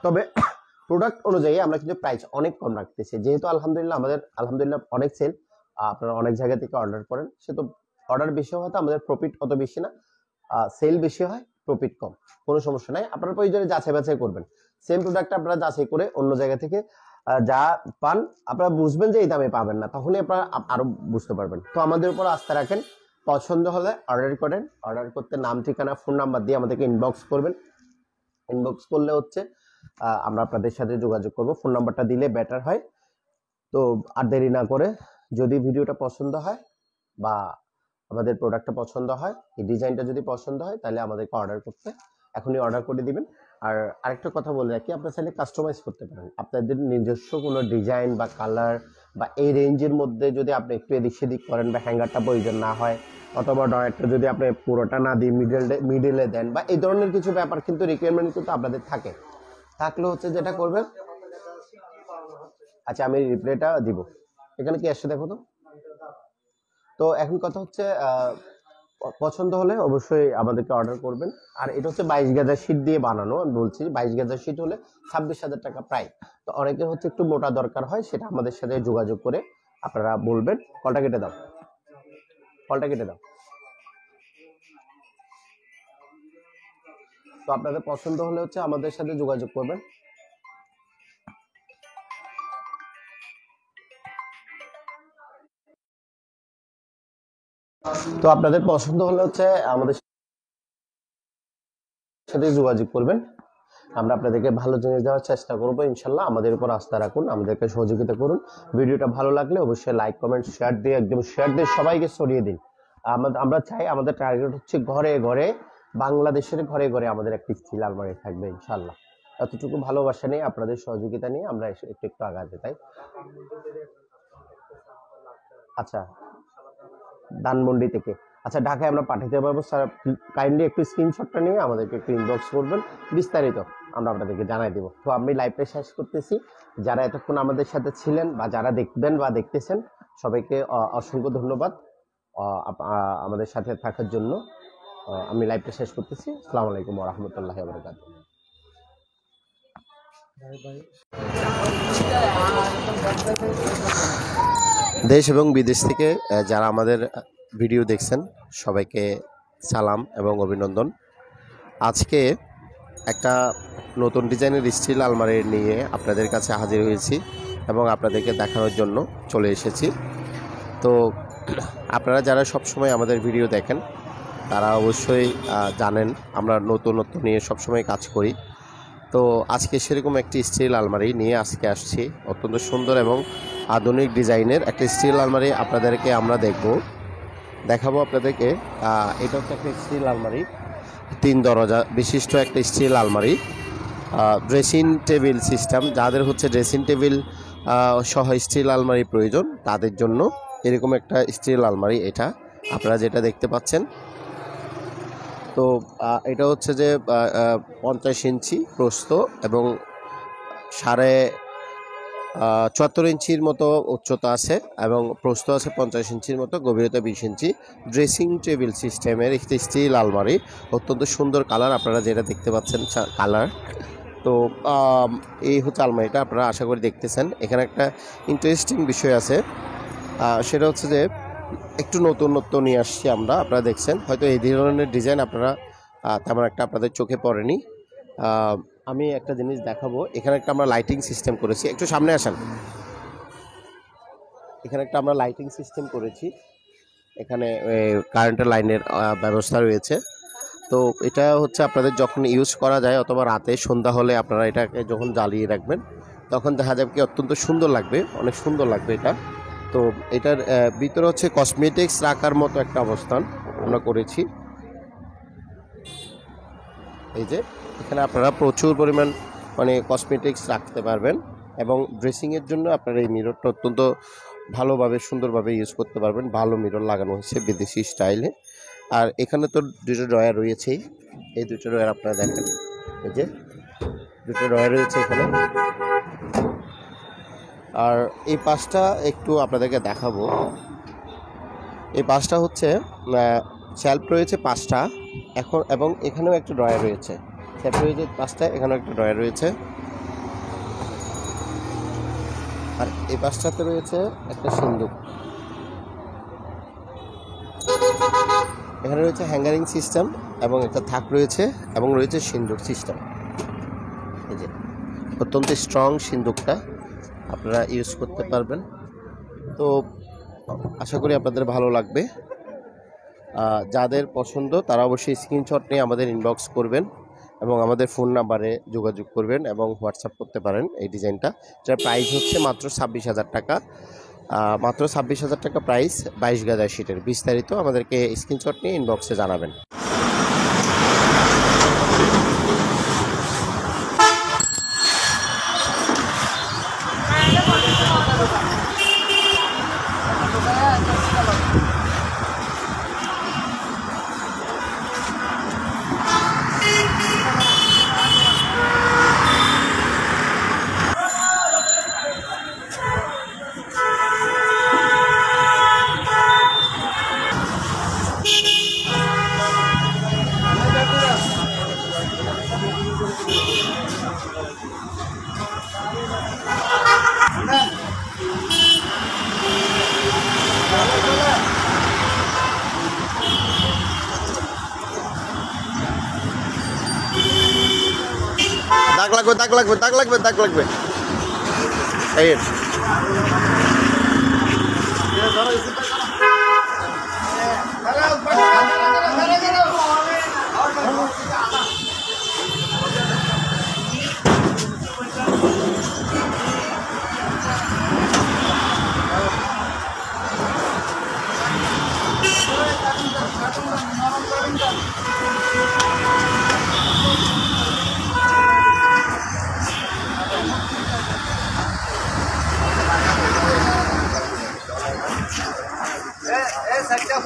তবে প্রোডাক্ট অনুযায়ী আমরা কিন্তু প্রাইস অনেক কম রাখতেছি, যেহেতু আলহামদুলিল্লাহ আমাদের অনেক সেল, আপনারা অনেক জায়গা থেকে অর্ডার করেন, সে তো অর্ডার বেশি হয়তো আমাদের প্রফিট অত বেশি না, সেল বেশি হয় প্রফিট কম, কোনো সমস্যা নাই। আপনারা প্রয়োজনে যাচাই বাছাই করবেন, সেম প্রোডাক্ট আপনারা যাচাই করে অন্য জায়গা থেকে যা পান আপনারা বুঝবেন যে এই দামে পাবেন না, তখনই আপনারা আরো বুঝতে পারবেন। তো আমাদের উপর আস্থা রাখেন, পছন্দ হলে অর্ডার করেন। অর্ডার করতে নাম, ঠিকানা, ফোন নাম্বার দিয়ে আমাদেরকে ইনবক্স করবেন। ইনবক্স করলে হচ্ছে আমরা আপনাদের সাথে যোগাযোগ করব, ফোন নাম্বারটা দিলে বেটার হয়। তো আর দেরি না করে, যদি ভিডিওটা পছন্দ হয় বা আমাদের প্রোডাক্টটা পছন্দ হয়, এই ডিজাইনটা যদি পছন্দ হয়, তাহলে আমাদেরকে অর্ডার করতে এখনই অর্ডার করে দিবেন। আর আরেকটা কথা বলে রাখি, আপনারা চাইলে কাস্টমাইজ করতে পারেন আপনাদের নিজস্ব কোনো ডিজাইন বা কালার, বা এই রেঞ্জের মধ্যে যদি আপনি একটু এদিক সেদিক করেন বা হ্যাঙ্গারটা প্রয়োজন না হয়, অথবা ডয়ারটা যদি আপনি পুরোটা না দিয়ে মিডলে দেন, বা এই ধরনের কিছু ব্যাপার কিন্তু রিকোয়ারমেন্ট কিন্তু আপনাদের থাকে, থাকলে হচ্ছে যেটা করবেন। আচ্ছা, আমি রিপ্লাইটা দিব, এখানে কি আসছে দেখো তো। তো এখন কথা হচ্ছে পছন্দ হলে অবশ্যই আমাদেরকে অর্ডার করবেন। আর এটা হচ্ছে 22 গেজার শীট দিয়ে বানানো, আমি বলছি 22 গেজার শীট হলে 26,000 টাকা প্রায়। তো অনেকের হচ্ছে একটু মোটা দরকার হয়, সেটা আমাদের সাথে যোগাযোগ করে আপনারা বলবেন। কলটা কেটে দাও, কলটা কেটে দাও। তো আপনাদের পছন্দ হলে হচ্ছে আমাদের সাথে যোগাযোগ করবেন। তো আপনাদের পছন্দ হলে হচ্ছে আমাদের সাথে যোগাযোগ করবেন, আমরা আপনাদেরকে ভালো জিনিস দেওয়ার চেষ্টা করবো ইনশাল্লাহ। আমাদের উপর আস্থা রাখুন, আমাদেরকে সহযোগিতা করুন। ভিডিওটা ভালো লাগলে অবশ্যই লাইক, কমেন্ট, শেয়ার দিয়ে একদম শেয়ার দিয়ে সবাইকে ছড়িয়ে দিন। আমরা চাই, আমাদের টার্গেট হচ্ছে ঘরে ঘরে, বাংলাদেশের ঘরে ঘরে আমাদের একটি স্টিল আলমারি থাকবে ইনশাল্লাহ। এতটুকু ভালোবাসা নিয়ে, আপনাদের সহযোগিতা নিয়ে আমরা একটু একটু আগাতে, তাই। আচ্ছা, ধানমন্ডি থেকে। আচ্ছা, ঢাকায় আমরা পাঠাতে পারবো স্যার। কাইন্ডলি একটু স্ক্রিনশটটা নিয়ে আমাদেরকে একটু ইনবক্স করবেন, বিস্তারিত আমরা আপনাদেরকে জানাই দেবো। তো আমি লাইভটা শেষ করতেছি। যারা এতক্ষণ আমাদের সাথে ছিলেন বা যারা দেখবেন বা দেখতেছেন, সবাইকে অসংখ্য ধন্যবাদ আমাদের সাথে থাকার জন্য। আমি লাইভটা শেষ করতেছি। আসসালামু আলাইকুম ওয়া রাহমাতুল্লাহি ওয়া বারাকাতুহু। দেশ এবং বিদেশ থেকে যারা আমাদের ভিডিও দেখছেন, সবাইকে সালাম এবং অভিনন্দন। আজকে একটা নতুন ডিজাইনের স্টিল আলমারি নিয়ে আপনাদের কাছে হাজির হয়েছি এবং আপনাদেরকে দেখানোর জন্য চলে এসেছি। তো আপনারা যারা সবসময় আমাদের ভিডিও দেখেন, তারা অবশ্যই জানেন আমরা নতুনত্ব নিয়ে সবসময় কাজ করি। তো আজকে সেরকম একটি স্টিল আলমারি নিয়ে আজকে আসছি। অত্যন্ত সুন্দর এবং আধুনিক ডিজাইনের একটা স্টিল আলমারি আপনাদেরকে আমরা দেখাবো আপনাদেরকে। এটা হচ্ছে একটা স্টিল আলমারি, 3 দরজা বিশিষ্ট একটা স্টিল আলমারি, ড্রেসিং টেবিল সিস্টেম। যাদের হচ্ছে ড্রেসিং টেবিল সহ স্টিল আলমারি প্রয়োজন, তাদের জন্য এরকম একটা স্টিল আলমারি এটা আপনারা যেটা দেখতে পাচ্ছেন। তো এটা হচ্ছে যে 50 ইঞ্চি প্রস্থ এবং 74 ইঞ্চির মতো উচ্চতা আছে এবং প্রস্থ আছে 50 ইঞ্চির মতো, গভীরতা 20 ইঞ্চি। ড্রেসিং টেবিল সিস্টেমের একটি স্টিল আলমারি, অত্যন্ত সুন্দর কালার, আপনারা যেটা দেখতে পাচ্ছেন কালার। তো এই হচ্ছে আলমারিটা, আপনারা আশা করি দেখতেছেন। এখানে একটা ইন্টারেস্টিং বিষয় আছে, সেটা হচ্ছে যে একটু নতুনত্ব নিয়ে আসছি আমরা। আপনারা দেখছেন হয়তো এই ধরনের ডিজাইন আপনারা তেমন একটা আপনাদের চোখে পড়েনি। আমি একটা জিনিস দেখাবো। এখানে একটা আমরা লাইটিং সিস্টেম করেছি, একটু সামনে আসেন। এখানে একটা আমরা লাইটিং সিস্টেম করেছি, এখানে কারেন্টের লাইনের ব্যবস্থা রয়েছে। তো এটা হচ্ছে আপনাদের যখন ইউজ করা যায় অথবা রাতে সন্ধ্যা হলে আপনারা এটাকে যখন জ্বালিয়ে রাখবেন, তখন দেখা যাবে কি অত্যন্ত সুন্দর লাগবে, অনেক সুন্দর লাগবে এটা। তো এটার ভিতরে হচ্ছে কসমেটিক্স রাখার মতো একটা অবস্থান আমরা করেছি। এই যে এখানে আপনারা প্রচুর পরিমাণ কসমেটিক্স রাখতে পারবেন এবং ড্রেসিংয়ের জন্য আপনারা এই মিররটা অত্যন্ত ভালোভাবে সুন্দরভাবে ইউজ করতে পারবেন। ভালো মিরর লাগানো হয়েছে বিদেশি স্টাইলে। আর এখানে তো 2টো ড্রয়ার রয়েছেই, এই 2টো ড্রয়ার আপনারা দেখেন, এই যে 2টো ড্রয়ার রয়েছে এখানে। আর এই পাশটা একটু আপনাদেরকে দেখাবো। এই পাশটা হচ্ছে শেলফ রয়েছে 5টা এখন, এবং এখানেও একটা ড্রয়ার রয়েছে। শেলফ রয়েছে 5টা, এখানেও একটা ড্রয়ার রয়েছে। আর এই পাশটাতে রয়েছে একটা সিন্দুক। এখানে রয়েছে হ্যাঙ্গারিং সিস্টেম এবং একটা থাক রয়েছে এবং রয়েছে সিন্দুক সিস্টেম। এই যে অত্যন্ত স্ট্রং সিন্দুকটা আপনারা ইউজ করতে পারবেন। তো আশা করি আপনাদের ভালো লাগবে। যাদের পছন্দ তারা অবশ্যই স্ক্রিনশট নিয়ে আমাদের ইনবক্স করবেন এবং আমাদের ফোন নাম্বারে যোগাযোগ করবেন এবং হোয়াটসঅ্যাপ করতে পারেন এই ডিজাইনটা। যার প্রাইস হচ্ছে মাত্র 26,000 টাকা, মাত্র 26,000 টাকা প্রাইস, 22 গজ শীটের। বিস্তারিত আমাদেরকে স্ক্রিনশট নিয়ে ইনবক্সে জানাবেন। দাগ লাগবে এই সাইডটা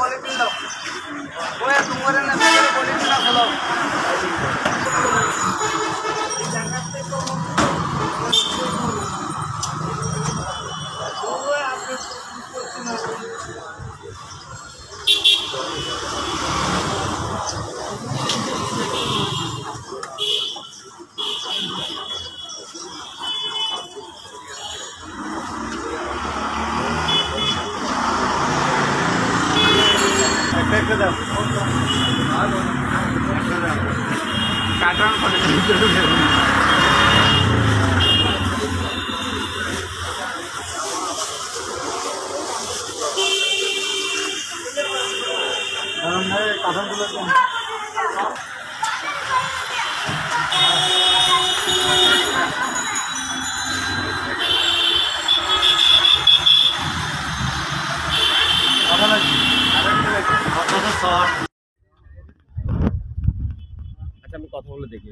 আচ্ছা আমি কথা বলে দেখি।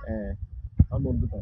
হ্যাঁ আমার বন্ধু তো।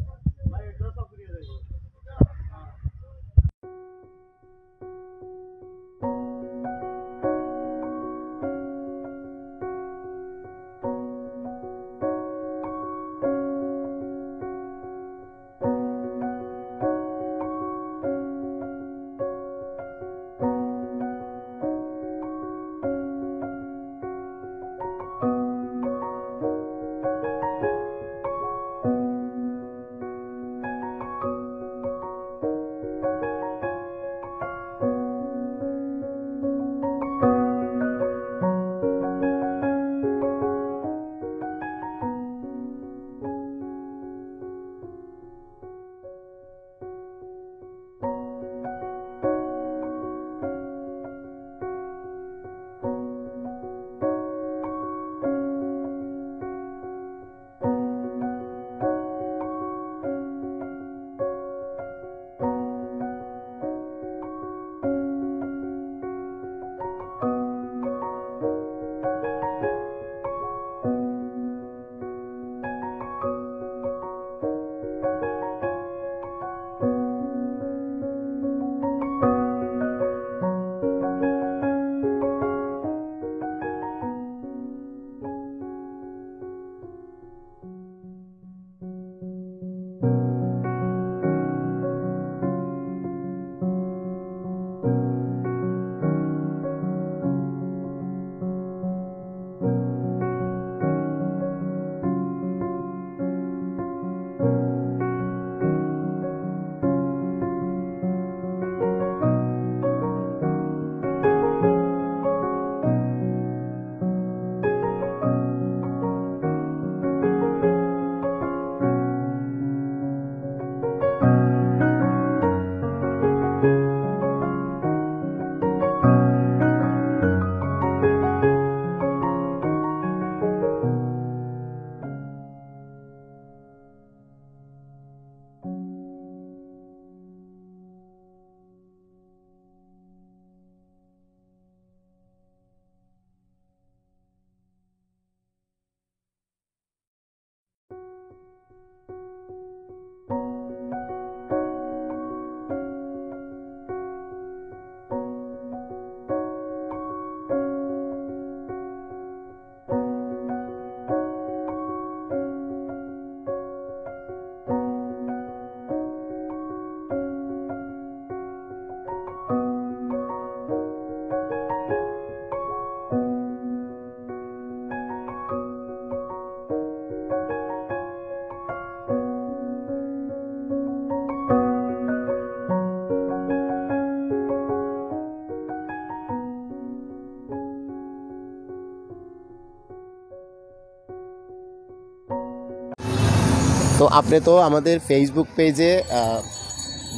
তো আপনি তো আমাদের ফেসবুক পেজে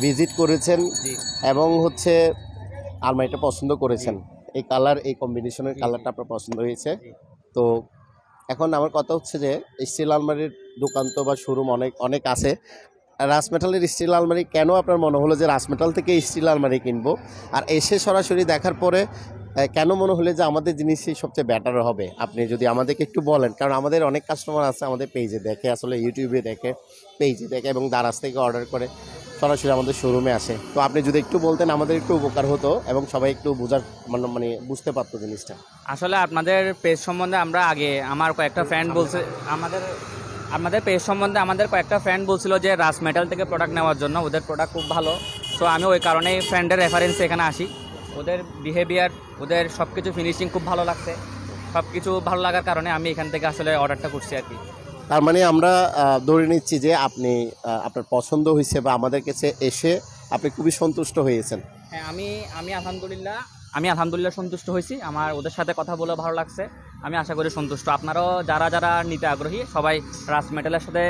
ভিজিট করেছেন এবং হচ্ছে আলমারিটা পছন্দ করেছেন, এই কালার, এই কম্বিনেশনের কালারটা আপনার পছন্দ হয়েছে। তো এখন আমার কথা হচ্ছে যে স্টিল আলমারির দোকান তো বা শোরুম অনেক অনেক আছে, রাজমেটালের স্টিল আলমারি কেন আপনার মনে হলো যে রাজমেটাল থেকে স্টিল আলমারি কিনবো, আর এসে সরাসরি দেখার পরে কেন মনে হলো যে আমাদের জিনিসই সবচেয়ে বেটার হবে? আপনি যদি আমাদেরকে একটু বলেন, কারণ আমাদের অনেক কাস্টমার আছে আমাদের পেজে দেখে, আসলে ইউটিউবে দেখে, পেজে দেখে এবং দারাজ থেকে অর্ডার করে সরাসরি আমাদের শোরুমে আসে। তো আপনি যদি একটু বলতেন আমাদের একটু উপকার হতো এবং সবাই একটু বোঝার মানে বুঝতে পারতো জিনিসটা। আসলে আপনাদের পেজ সম্বন্ধে আমরা আগে আমার কয়েকটা ফ্রেন্ড বলছে, আমাদের পেজ সম্বন্ধে আমাদের কয়েকটা ফ্রেন্ড বলছিল যে রাজমেটাল থেকে প্রোডাক্ট নেওয়ার জন্য, ওদের প্রোডাক্ট খুব ভালো। সো আমি ওই কারণেই ফ্রেন্ডের রেফারেন্সে এখানে আসি। ওদের বিহেভিয়ার, ওদের সব কিছু ফিনিশিং খুব ভালো লাগছে। সব কিছু ভালো লাগার কারণে আমি এখান থেকে আসলে অর্ডারটা করছি আর কি। তার মানে আমরা ধরে নিচ্ছি যে আপনি আপনার পছন্দ হয়েছে বা আমাদের কাছে এসে আপনি খুবই সন্তুষ্ট হয়েছেন। হ্যাঁ, আমি আলহামদুলিল্লাহ সন্তুষ্ট হয়েছি। আমার ওদের সাথে কথা বলে ভালো লাগছে। আমি আশা করি সন্তুষ্ট। আপনারাও যারা নিতে আগ্রহী সবাই রাজ মেটালের সাথে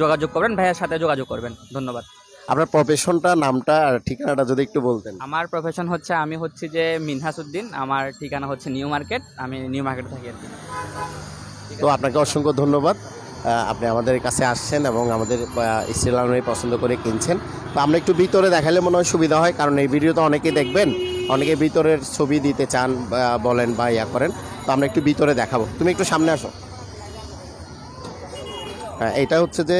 যোগাযোগ করবেন, ভাইয়ের সাথে যোগাযোগ করবেন। ধন্যবাদ। আপনার প্রফেশনটা, নামটা আর ঠিকানাটা যদি একটু বলতেন। আমার প্রফেশন হচ্ছে, আমি হচ্ছে যে মিনহাস উদ্দিন। আমার ঠিকানা হচ্ছে নিউ মার্কেট। আমি নিউ মার্কেটে থাকি আর কি। তো আপনাকে অসংখ্য ধন্যবাদ। আপনি আমাদের কাছে আসছেন এবং আমাদের স্টিল আলমারি পছন্দ করে কিনছেন। তো আমরা একটু ভিতরে দেখালে মনে হয় সুবিধা হয়, কারণ এই ভিডিও তো অনেকেই দেখবেন, অনেকে ভিতরের ছবি দিতে চান বলেন বা ইয়া করেন। তো আমরা একটু ভিতরে দেখাবো, তুমি একটু সামনে আসো। এটা হচ্ছে যে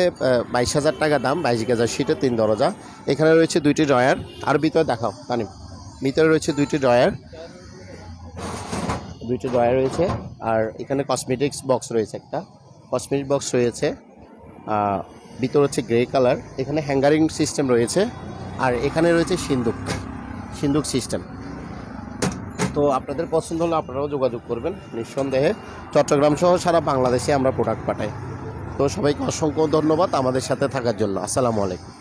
22,000 টাকা দাম, 22 গেজার সিটের 3 দরজা। এখানে রয়েছে 2টি ড্রয়ার। আর ভিতরে দেখাও তানিম। ভিতরে রয়েছে 2টি ড্রয়ার রয়েছে। আর এখানে কসমেটিক্স বক্স রয়েছে, একটা কসমেটিক বক্স রয়েছে। ভিতরে হচ্ছে গ্রে কালার। এখানে হ্যাঙ্গারিং সিস্টেম রয়েছে। আর এখানে রয়েছে সিন্দুক সিস্টেম। তো আপনাদের পছন্দ হলে আপনারাও যোগাযোগ করবেন নিঃসন্দেহে। চট্টগ্রাম সহ সারা বাংলাদেশে আমরা প্রোডাক্ট পাঠাই। তো সবাইকে অসংখ্য ধন্যবাদ আমাদের সাথে থাকার জন্য। আসসালামু আলাইকুম।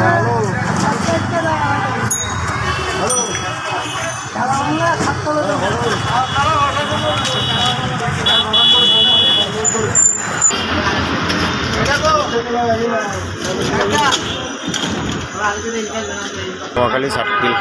Halo. নোয়াখালী সার্কিল।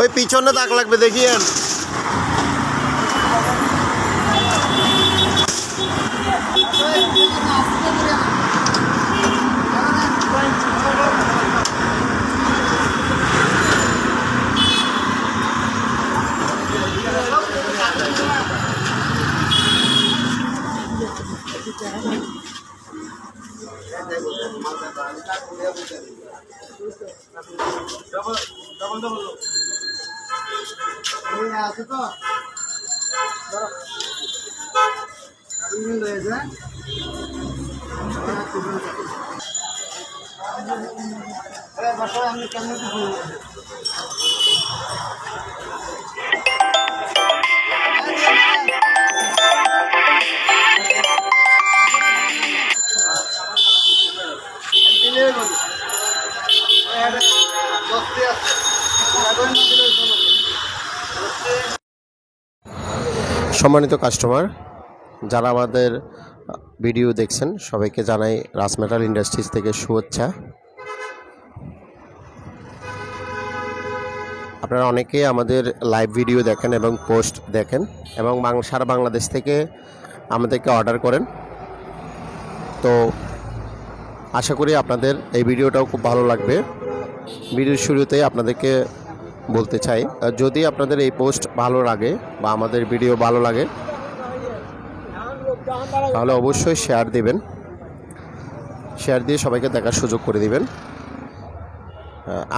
ওই পিছনে দাগ লাগবে দেখিয়েন। সম্মানিত কাস্টমার, যারা আমাদের ভিডিও দেখছেন সবাইকে জানাই রাজ মেটাল ইন্ডাস্ট্রিজ থেকে শুভেচ্ছা। আপনারা অনেকেই আমাদের লাইভ ভিডিও দেখেন এবং পোস্ট দেখেন এবং সারা বাংলাদেশ থেকে আমাদেরকে অর্ডার করেন। তো আশা করি আপনাদের এই ভিডিওটাও খুব ভালো লাগবে। ভিডিওর শুরুতেই আপনাদেরকে বলতে চাই, যদি আপনাদের এই পোস্ট ভালো লাগে বা আমাদের ভিডিও ভালো লাগে তাহলে অবশ্যই শেয়ার দিবেন, শেয়ার দিয়ে সবাইকে দেখার সুযোগ করে দিবেন।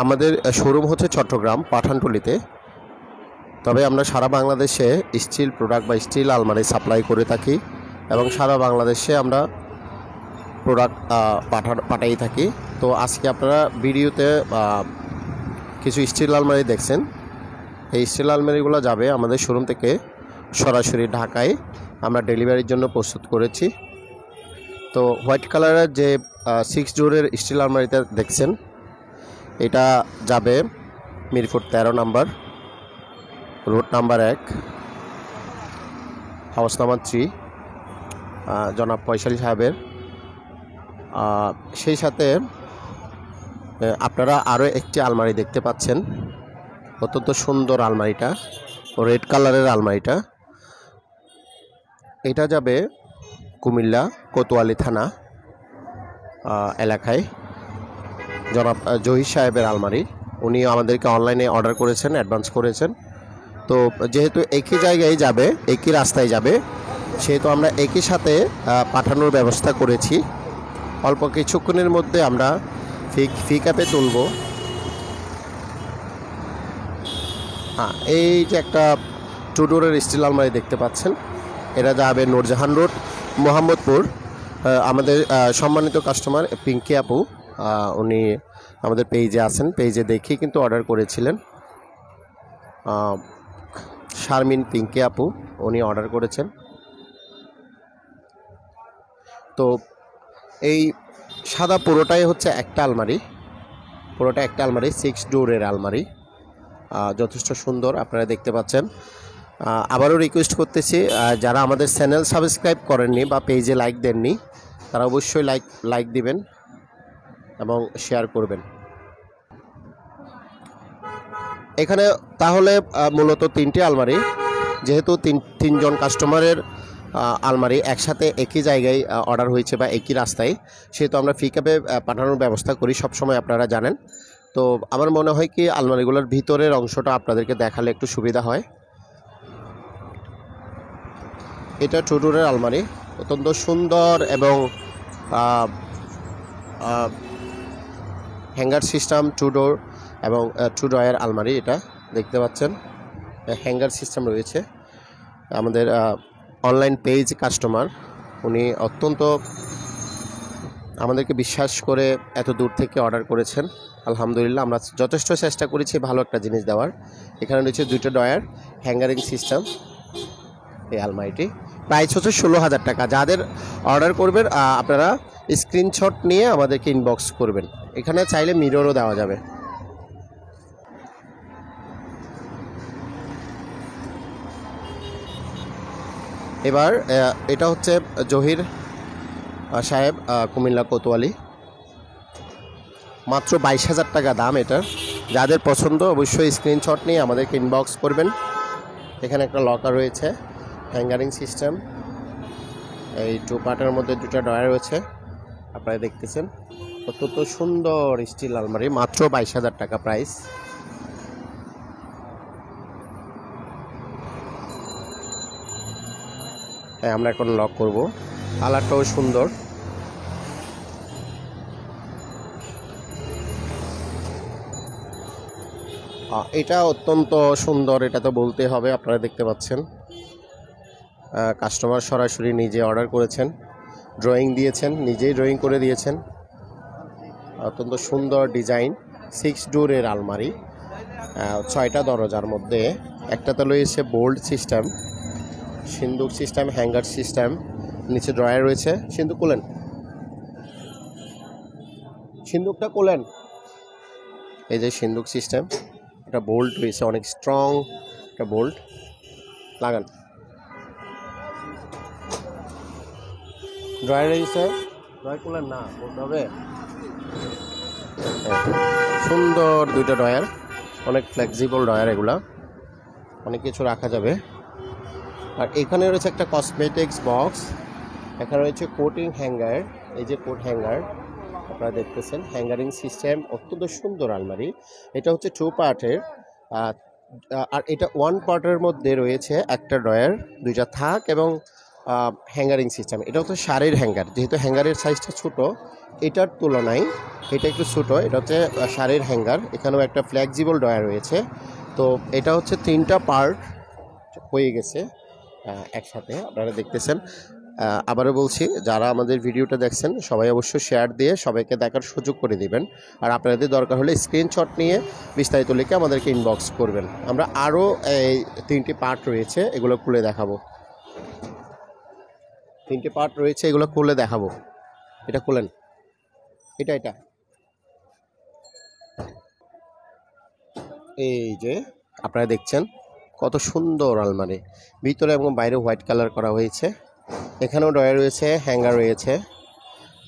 আমাদের শোরুম হচ্ছে চট্টগ্রাম পাঠানটুলিতে, তবে আমরা সারা বাংলাদেশে স্টিল প্রোডাক্ট বা স্টিল আলমারি সাপ্লাই করে থাকি এবং সারা বাংলাদেশে আমরা প্রোডাক্ট পাঠাই থাকি। তো আজকে আপনারা ভিডিওতে কিছু স্টিল আলমারি দেখছেন, এই স্টিল আলমারিগুলো যাবে আমাদের শোরুম থেকে সরাসরি ঢাকায় আমরা ডেলিভারির জন্য প্রস্তুত করেছি। তো হোয়াইট কালারের যে 6 ডোরের স্টিল আলমারিটা দেখছেন, এটা যাবে Mirpur 13 number, road number 1, house number 3, জনাব পয়সালী সাহেবের। সেই সাথে আপনারা আরও একটি আলমারি দেখতে পাচ্ছেন, অত্যন্ত সুন্দর আলমারিটা, রেড কালারের আলমারিটা। এটা যাবে কুমিল্লা কোতোয়ালি থানা এলাকায়, জনাব জহির সাহেবের আলমারি। উনি আমাদেরকে অনলাইনে অর্ডার করেছেন, অ্যাডভান্স করেছেন। তো যেহেতু একই জায়গায় যাবে, একই রাস্তায় যাবে, সেহেতু আমরা একই সাথে পাঠানোর ব্যবস্থা করেছি। অল্প কিছুক্ষণের মধ্যে আমরা ফি ক্যাপে তুলব। এই যে একটা 2 ডোরের স্টিল আলমারি দেখতে পাচ্ছেন, এটা যাবে নূরজাহান রোড মোহাম্মদপুর। আমাদের সম্মানিত কাস্টমার পিঙ্কি আপু, উনি আমাদের পেজে আছেন, পেজে দেখেই কিন্তু অর্ডার করেছিলেন। শারমিন পিঙ্কি আপু উনি অর্ডার করেছেন। তো এই সাদা পুরোটাই হচ্ছে একটা আলমারি, পুরোটা একটা আলমারি, 6 ডোরের আলমারি, যথেষ্ট সুন্দর আপনারা দেখতে পাচ্ছেন। আবারও রিকোয়েস্ট করতেছি, যারা আমাদের চ্যানেল সাবস্ক্রাইব করেননি বা পেজে লাইক দেননি তারা অবশ্যই লাইক দিবেন এবং শেয়ার করবেন। এখানে তাহলে মূলত 3টি আলমারি, যেহেতু তিনজন কাস্টমারের আলমারি একসাথে একই জায়গায় অর্ডার হয়েছে বা একই রাস্তায়, সেহেতু আমরা ফি ক্যাবে পাঠানোর ব্যবস্থা করি সবসময়, আপনারা জানেন। তো আমার মনে হয় কি আলমারিগুলোর ভিতরের অংশটা আপনাদেরকে দেখালে একটু সুবিধা হয়। এটা 2 ডোরের আলমারি, অত্যন্ত সুন্দর এবং হ্যাঙ্গার সিস্টেম 2 ডোর এবং 2 ড্রয়ার আলমারি। এটা দেখতে পাচ্ছেন হ্যাঙ্গার সিস্টেম রয়েছে। আমাদের অনলাইন পেজ কাস্টমার, উনি অত্যন্ত আমাদেরকে বিশ্বাস করে এত দূর থেকে অর্ডার করেছেন। আলহামদুলিল্লাহ, আমরা যথেষ্ট চেষ্টা করেছি ভালো একটা জিনিস দেওয়ার। এখানে রয়েছে 2টা ড্রয়ার, হ্যাঙ্গারিং সিস্টেম। এই আলমারিটি প্রাইস হচ্ছে 16,000 টাকা। যাদের অর্ডার করবেন আপনারা স্ক্রিনশট নিয়ে আমাদেরকে ইনবক্স করবেন। এখানে চাইলে মিররও দেওয়া যাবে। এবার এটা হচ্ছে জহির সাহেব কুমিল্লা কোতোয়ালি, মাত্র 22,000 টাকা দাম এটার। যাদের পছন্দ অবশ্যই স্ক্রিনশট নিয়ে আমাদেরকে ইনবক্স করবেন। এখানে একটা লকার রয়েছে, হ্যাঙ্গারিং সিস্টেম। এই 2 পার্টের মধ্যে 2টা ডয়ার রয়েছে, আপনারা দেখতেছেন। অত্যন্ত সুন্দর স্টিল আলমারি, মাত্র 22,000 টাকা প্রাইস। হ্যাঁ, আমরা এখন লক করব। কালারটাও সুন্দর। এটা অত্যন্ত সুন্দর, এটা তো বলতে হবে। আপনারা দেখতে পাচ্ছেন কাস্টমার সরাসরি নিজে অর্ডার করেছেন, ড্রয়িং দিয়েছেন, নিজেই ড্রয়িং করে দিয়েছেন। অত্যন্ত সুন্দর ডিজাইন, 6 ডোরের আলমারি, 6টা দরজার মধ্যে। একটাতে রয়েছে বোল্ড সিস্টেম, সিন্দুক সিস্টেম, হ্যাঙ্গার সিস্টেম, নিচে ড্রয়ার রয়েছে। সিন্দুক খুলেন, সিন্দুকটা খুলেন। এই যে সিন্দুক সিস্টেম, একটা বোল্ট রয়েছে, অনেক স্ট্রং একটা বোল্ট। লাগান। ড্রয়ার রয়েছে, ড্রয়ার খুলেন না, বলতে হবে। সুন্দর 2টা ড্রয়ার, অনেক ফ্লেক্সিবল ড্রয়ার, এগুলা অনেক কিছু রাখা যাবে। আর এখানে রয়েছে একটা কসমেটিক্স বক্স, এখানে রয়েছে কোটিং হ্যাঙ্গার। এই যে কোট হ্যাঙ্গার আপনারা দেখতেছেন, হ্যাঙ্গারিং সিস্টেম। অত্যন্ত সুন্দর আলমারি। এটা হচ্ছে 2 পার্টের, আর এটা 1 পার্টের মধ্যে রয়েছে একটা ড্রয়ার, 2টা থাক এবং হ্যাঙ্গারিং সিস্টেম। এটা হচ্ছে শাড়ির হ্যাঙ্গার, যেহেতু হ্যাঙ্গারের সাইজটা ছোট, এটার তুলনায় এটা একটু ছোটো। এটা হচ্ছে শাড়ির হ্যাঙ্গার। এখানেও একটা ফ্লেক্সিবল ড্রয়ার রয়েছে। তো এটা হচ্ছে 3টা পার্ট হয়ে গেছে একসাথে, আপনারা দেখতেছেন। আবারও বলছি, যারা আমাদের ভিডিওটা দেখছেন সবাই অবশ্যই শেয়ার দিয়ে সবাইকে দেখার সুযোগ করে দিবেন। আর আপনাদের দরকার হলে স্ক্রিনশট নিয়ে বিস্তারিত লিখে আমাদেরকে ইনবক্স করবেন। আমরা আরও এই 3টি পার্ট রয়েছে, এগুলো খুলে দেখাবো। 3টি পার্ট রয়েছে, এগুলো খুলে দেখাবো। এটা খুলেন, এটা এই যে আপনারা দেখছেন কত সুন্দর আলমারি, ভিতরে এবং বাইরে হোয়াইট কালার করা হয়েছে। এখানেও ড্রয়ার রয়েছে, হ্যাঙ্গার রয়েছে,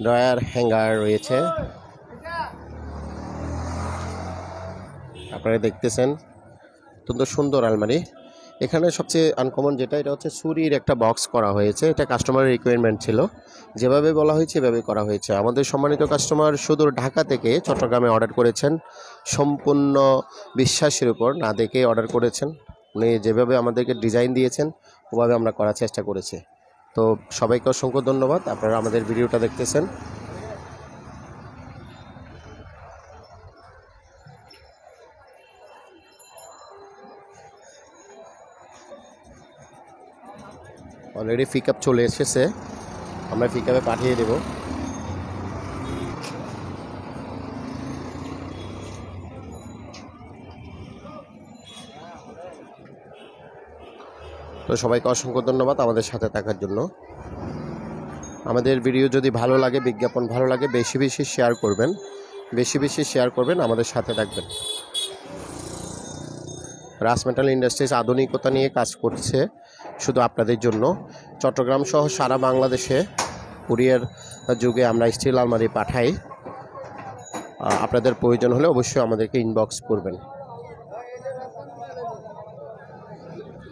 ড্রয়ার হ্যাঙ্গার রয়েছে, আপনারা দেখতেছেন। অত্যন্ত সুন্দর আলমারি। এখানে সবচেয়ে আনকমন যেটা, এটা হচ্ছে সুরির একটা বক্স করা হয়েছে। এটা কাস্টমারের রিকোয়ারমেন্ট ছিল, যেভাবে বলা হয়েছে এভাবে করা হয়েছে। আমাদের সম্মানিত কাস্টমার সুদূর ঢাকা থেকে চট্টগ্রামে অর্ডার করেছেন, সম্পূর্ণ বিশ্বাসের উপর না দেখে অর্ডার করেছেন। উনি যেভাবে আমাদেরকে ডিজাইন দিয়েছেন ওভাবে আমরা করার চেষ্টা করেছি। তো সবাইকে অসংখ্য ধন্যবাদ, আপনারা আমাদের ভিডিওটা দেখতেছেন। অলরেডি পিক আপ চলে এসেছে, আমরা পিক আপে পাঠিয়ে দেব। তো সবাইকে অসংখ্য ধন্যবাদ আমাদের সাথে থাকার জন্য। আমাদের ভিডিও যদি ভালো লাগে, বিজ্ঞাপন ভালো লাগে, বেশি বেশি শেয়ার করবেন, বেশি বেশি শেয়ার করবেন, আমাদের সাথে থাকবেন। রাজ মেটাল ইন্ডাস্ট্রিজ আধুনিকতা নিয়ে কাজ করছে শুধু আপনাদের জন্য। চট্টগ্রাম সহ সারা বাংলাদেশে কুরিয়ার যুগে আমরা স্টিল আলমারি পাঠাই। আপনাদের প্রয়োজন হলে অবশ্যই আমাদেরকে ইনবক্স করবেন।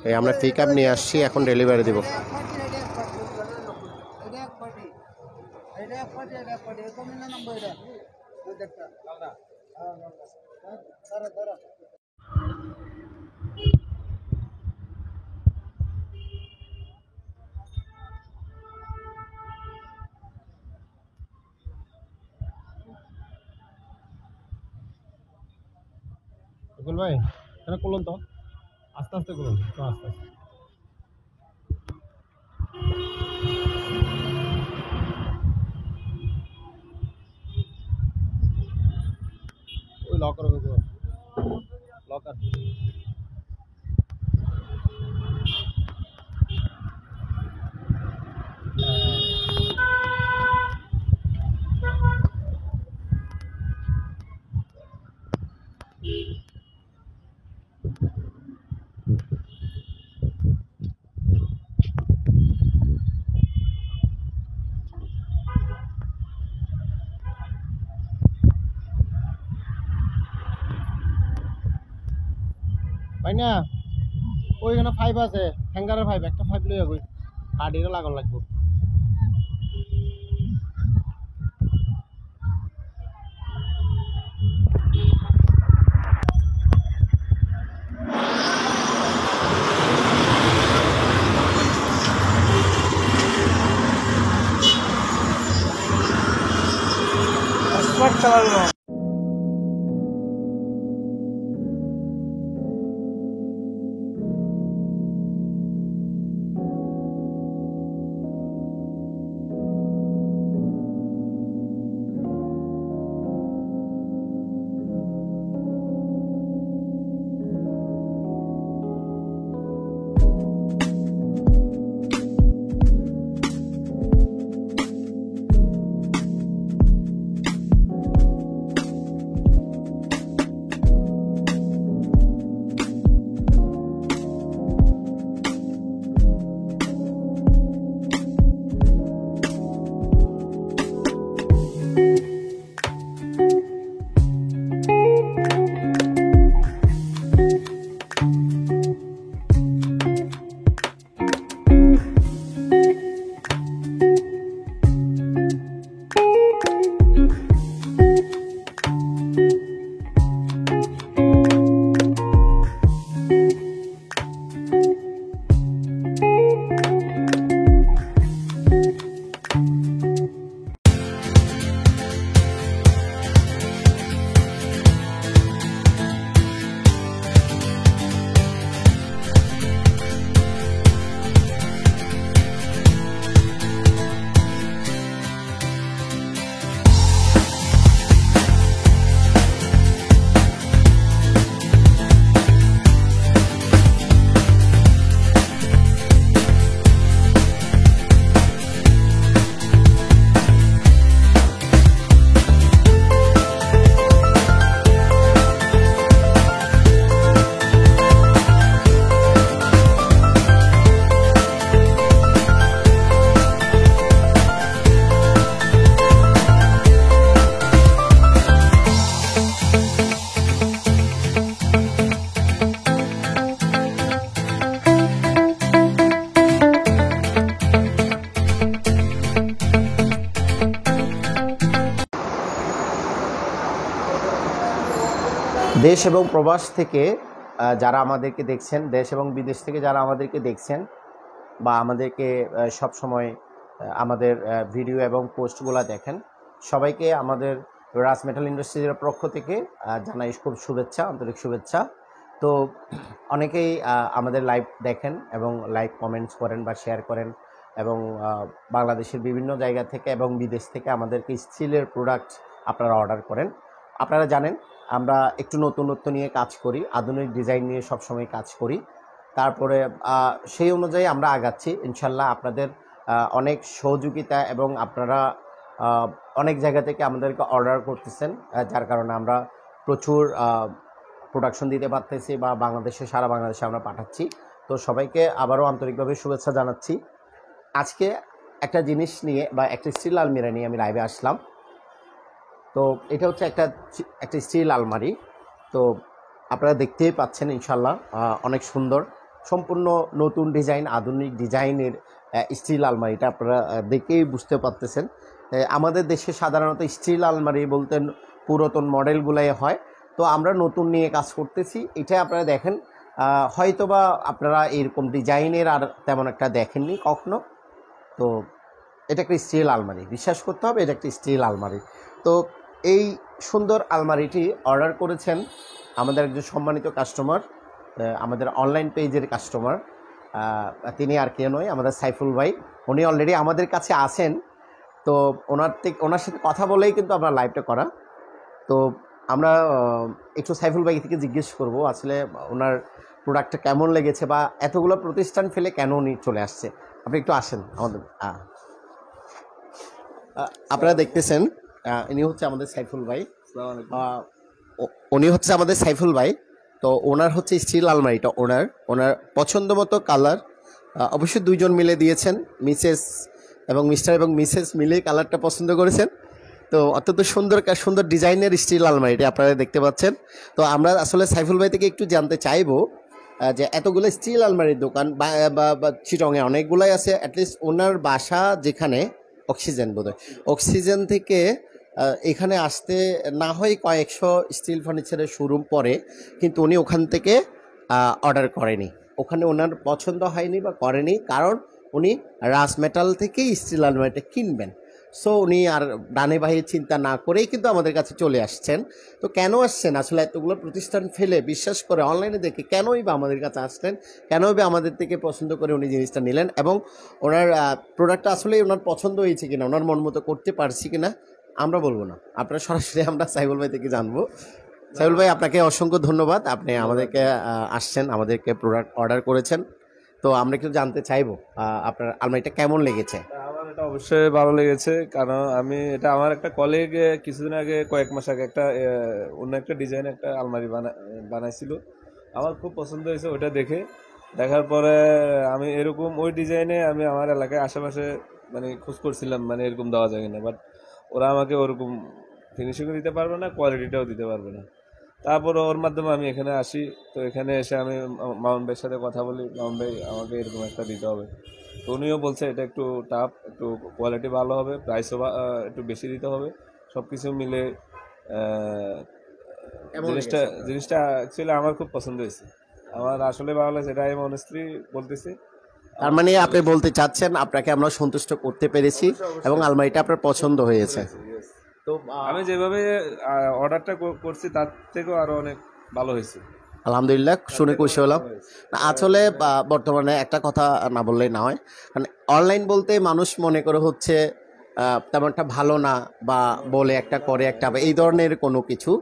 এই আমরা পিক আপ নিয়ে আসছি, এখন ডেলিভারি দেব। ভাই এটা করলাম তো, আস্তে আস্তে করুন তো, আস্তে আস্তে। ওই লকার লকার হয় না ওইখানে 5 আছে হ্যাঙ্গারের 5 একটা 5 লইয়া কই কাটিরে লাগান লাগবো স্মার্ট চালানো দেশ এবং প্রবাস থেকে যারা আমাদেরকে দেখছেন, দেশ এবং বিদেশ থেকে যারা আমাদেরকে দেখছেন বা আমাদেরকে সব সময় আমাদের ভিডিও এবং পোস্টগুলো দেখেন, সবাইকে আমাদের রাজ মেটাল ইন্ডাস্ট্রিজের পক্ষ থেকে জানাই খুব শুভেচ্ছা, আন্তরিক শুভেচ্ছা। তো অনেকেই আমাদের লাইভ দেখেন এবং লাইভ কমেন্টস করেন বা শেয়ার করেন, এবং বাংলাদেশের বিভিন্ন জায়গা থেকে এবং বিদেশ থেকে আমাদেরকে স্টিলের প্রোডাক্ট আপনারা অর্ডার করেন। আপনারা জানেন আমরা একটু নতুনত্ব নিয়ে কাজ করি, আধুনিক ডিজাইন নিয়ে সবসময় কাজ করি। তারপরে সেই অনুযায়ী আমরা আগাচ্ছি ইনশাল্লাহ। আপনাদের অনেক সহযোগিতা এবং আপনারা অনেক জায়গা থেকে আমাদেরকে অর্ডার করতেছেন, যার কারণে আমরা প্রচুর প্রোডাকশন দিতে পারতেছি বা সারা বাংলাদেশে আমরা পাঠাচ্ছি। তো সবাইকে আবারও আন্তরিকভাবে শুভেচ্ছা জানাচ্ছি। আজকে একটা জিনিস নিয়ে বা একটা স্টিল আলমিরা নিয়ে আমি লাইভে আসলাম। তো এটা হচ্ছে একটা স্টিল আলমারি। তো আপনারা দেখতেই পাচ্ছেন ইনশাল্লাহ অনেক সুন্দর, সম্পূর্ণ নতুন ডিজাইন, আধুনিক ডিজাইনের স্টিল আলমারিটা আপনারা দেখেই বুঝতে পারতেছেন। আমাদের দেশে সাধারণত স্টিল আলমারি বলতে পুরাতন মডেলগুলাই হয়, তো আমরা নতুন নিয়ে কাজ করতেছি। এটা আপনারা দেখেন, হয়তোবা আপনারা এরকম ডিজাইনের আর তেমন একটা দেখেননি কখনো। তো এটা একটা স্টিল আলমারি, বিশ্বাস করতে হবে এটা একটা স্টিল আলমারি। তো এই সুন্দর আলমারিটি অর্ডার করেছেন আমাদের একজন সম্মানিত কাস্টমার, আমাদের অনলাইন পেজের কাস্টমার। তিনি আর কেউ নয়, আমাদের সাইফুল ভাই। উনি অলরেডি আমাদের কাছে আছেন। তো ওনার সাথে কথা বলেই কিন্তু আমরা লাইভটা করা। তো আমরা একটু সাইফুল ভাই থেকে জিজ্ঞেস করব আসলে ওনার প্রোডাক্টটা কেমন লেগেছে বা এতগুলো প্রতিষ্ঠান ফেলে কেন উনি চলে আসছে। আপনি একটু আসেন আমাদের। আপনারা দেখতেছেন ইনি হচ্ছে আমাদের সাইফুল ভাই। উনি হচ্ছে আমাদের সাইফুল ভাই। তো ওনার হচ্ছে স্টিল আলমারিটা ওনার পছন্দ মতো কালার, অবশ্যই দুইজন মিলে দিয়েছেন, মিসেস এবং মিস্টার এবং মিসেস মিলে কালারটা পছন্দ করেছেন। তো অত্যন্ত সুন্দর ডিজাইনের স্টিল আলমারিটি আপনারা দেখতে পাচ্ছেন। তো আমরা আসলে সাইফুল ভাই থেকে একটু জানতে চাইবো যে এতগুলো স্টিল আলমারির দোকান বা চিটংয়ে অনেকগুলাই আছে, অ্যাটলিস্ট ওনার বাসা যেখানে অক্সিজেন বোধহয়, অক্সিজেন থেকে এখানে আসতে না হয় কয়েকশো স্টিল ফার্নিচারের শোরুম পরে, কিন্তু উনি ওখান থেকে অর্ডার করেনি, ওখানে ওনার পছন্দ হয়নি বা করেনি, কারণ উনি রাস মেটাল থেকেই স্টিল আলমারিটা কিনবেন। সো উনি আর ডানে বাহিয়ে চিন্তা না করেই কিন্তু আমাদের কাছে চলে আসছেন। তো কেন আসছেন আসলে এতগুলো প্রতিষ্ঠান ফেলে, বিশ্বাস করে অনলাইনে দেখে কেনই বা আমাদের কাছে আসলেন, কেনই বা আমাদের থেকে পছন্দ করে উনি জিনিসটা নিলেন, এবং ওনার প্রোডাক্টটা আসলে ওনার পছন্দ হয়েছে কিনা, ওনার মন মতো করতে পারছি কিনা আমরা বলবো না, আপনারা সরাসরি আমরা সাইফুল ভাই থেকে জানবো। সাইফুল ভাই, আপনাকে অসংখ্য ধন্যবাদ, আপনি আমাদেরকে আসছেন, আমাদেরকে প্রোডাক্ট অর্ডার করেছেন। তো আমরা একটু জানতে চাইবো আপনার আলমারিটা কেমন লেগেছে। আমার এটা অবশ্যই ভালো লেগেছে, কারণ আমি এটা আমার একটা কলিগ কিছুদিন আগে, কয়েক মাস আগে একটা অন্য একটা ডিজাইন একটা আলমারি বানাইছিল, আমার খুব পছন্দ হয়েছে ওটা দেখার পরে আমি এরকম ওই ডিজাইনে আমি আমার এলাকায় আশেপাশে মানে খোঁজ করছিলাম, মানে এরকম দেওয়া যায় না, বাট ওরা আমাকে ওরকম ফিনিশিংও দিতে পারবে না, কোয়ালিটিটাও দিতে পারবে না। তারপর ওর মাধ্যমে আমি এখানে আসি, তো এখানে এসে আমি মামুন ভাইয়ের সাথে কথা বলি, মামুন ভাই আমাকে এরকম একটা দিতে হবে, তো উনিও বলছে এটা একটু টাফ, একটু কোয়ালিটি ভালো হবে, প্রাইসও একটু বেশি দিতে হবে, সব কিছু মিলে জিনিসটা অ্যাকচুয়ালি আমার খুব পছন্দ হয়েছে, আমার আসলে ভালো লাগছে, এটা আমি অনেস্টলি বলতেছি। তার মানে আপনি বলতে চাচ্ছেন আপনাকে আমরা সন্তুষ্ট করতে পেরেছি এবং আলমারিটা আপনার পছন্দ হয়েছে। তো আমি যেভাবে অর্ডারটা করছি তার থেকেও আরো অনেক ভালো হয়েছে, আলহামদুলিল্লাহ, শুনে খুশি হলাম। আসলে বর্তমানে একটা কথা না বললেই না হয়, কারণ অনলাইন বলতে মানুষ মনে করে হচ্ছে তেমন একটা ভালো না, বা বলে একটা করে একটা, এই ধরনের কোনো কিছু,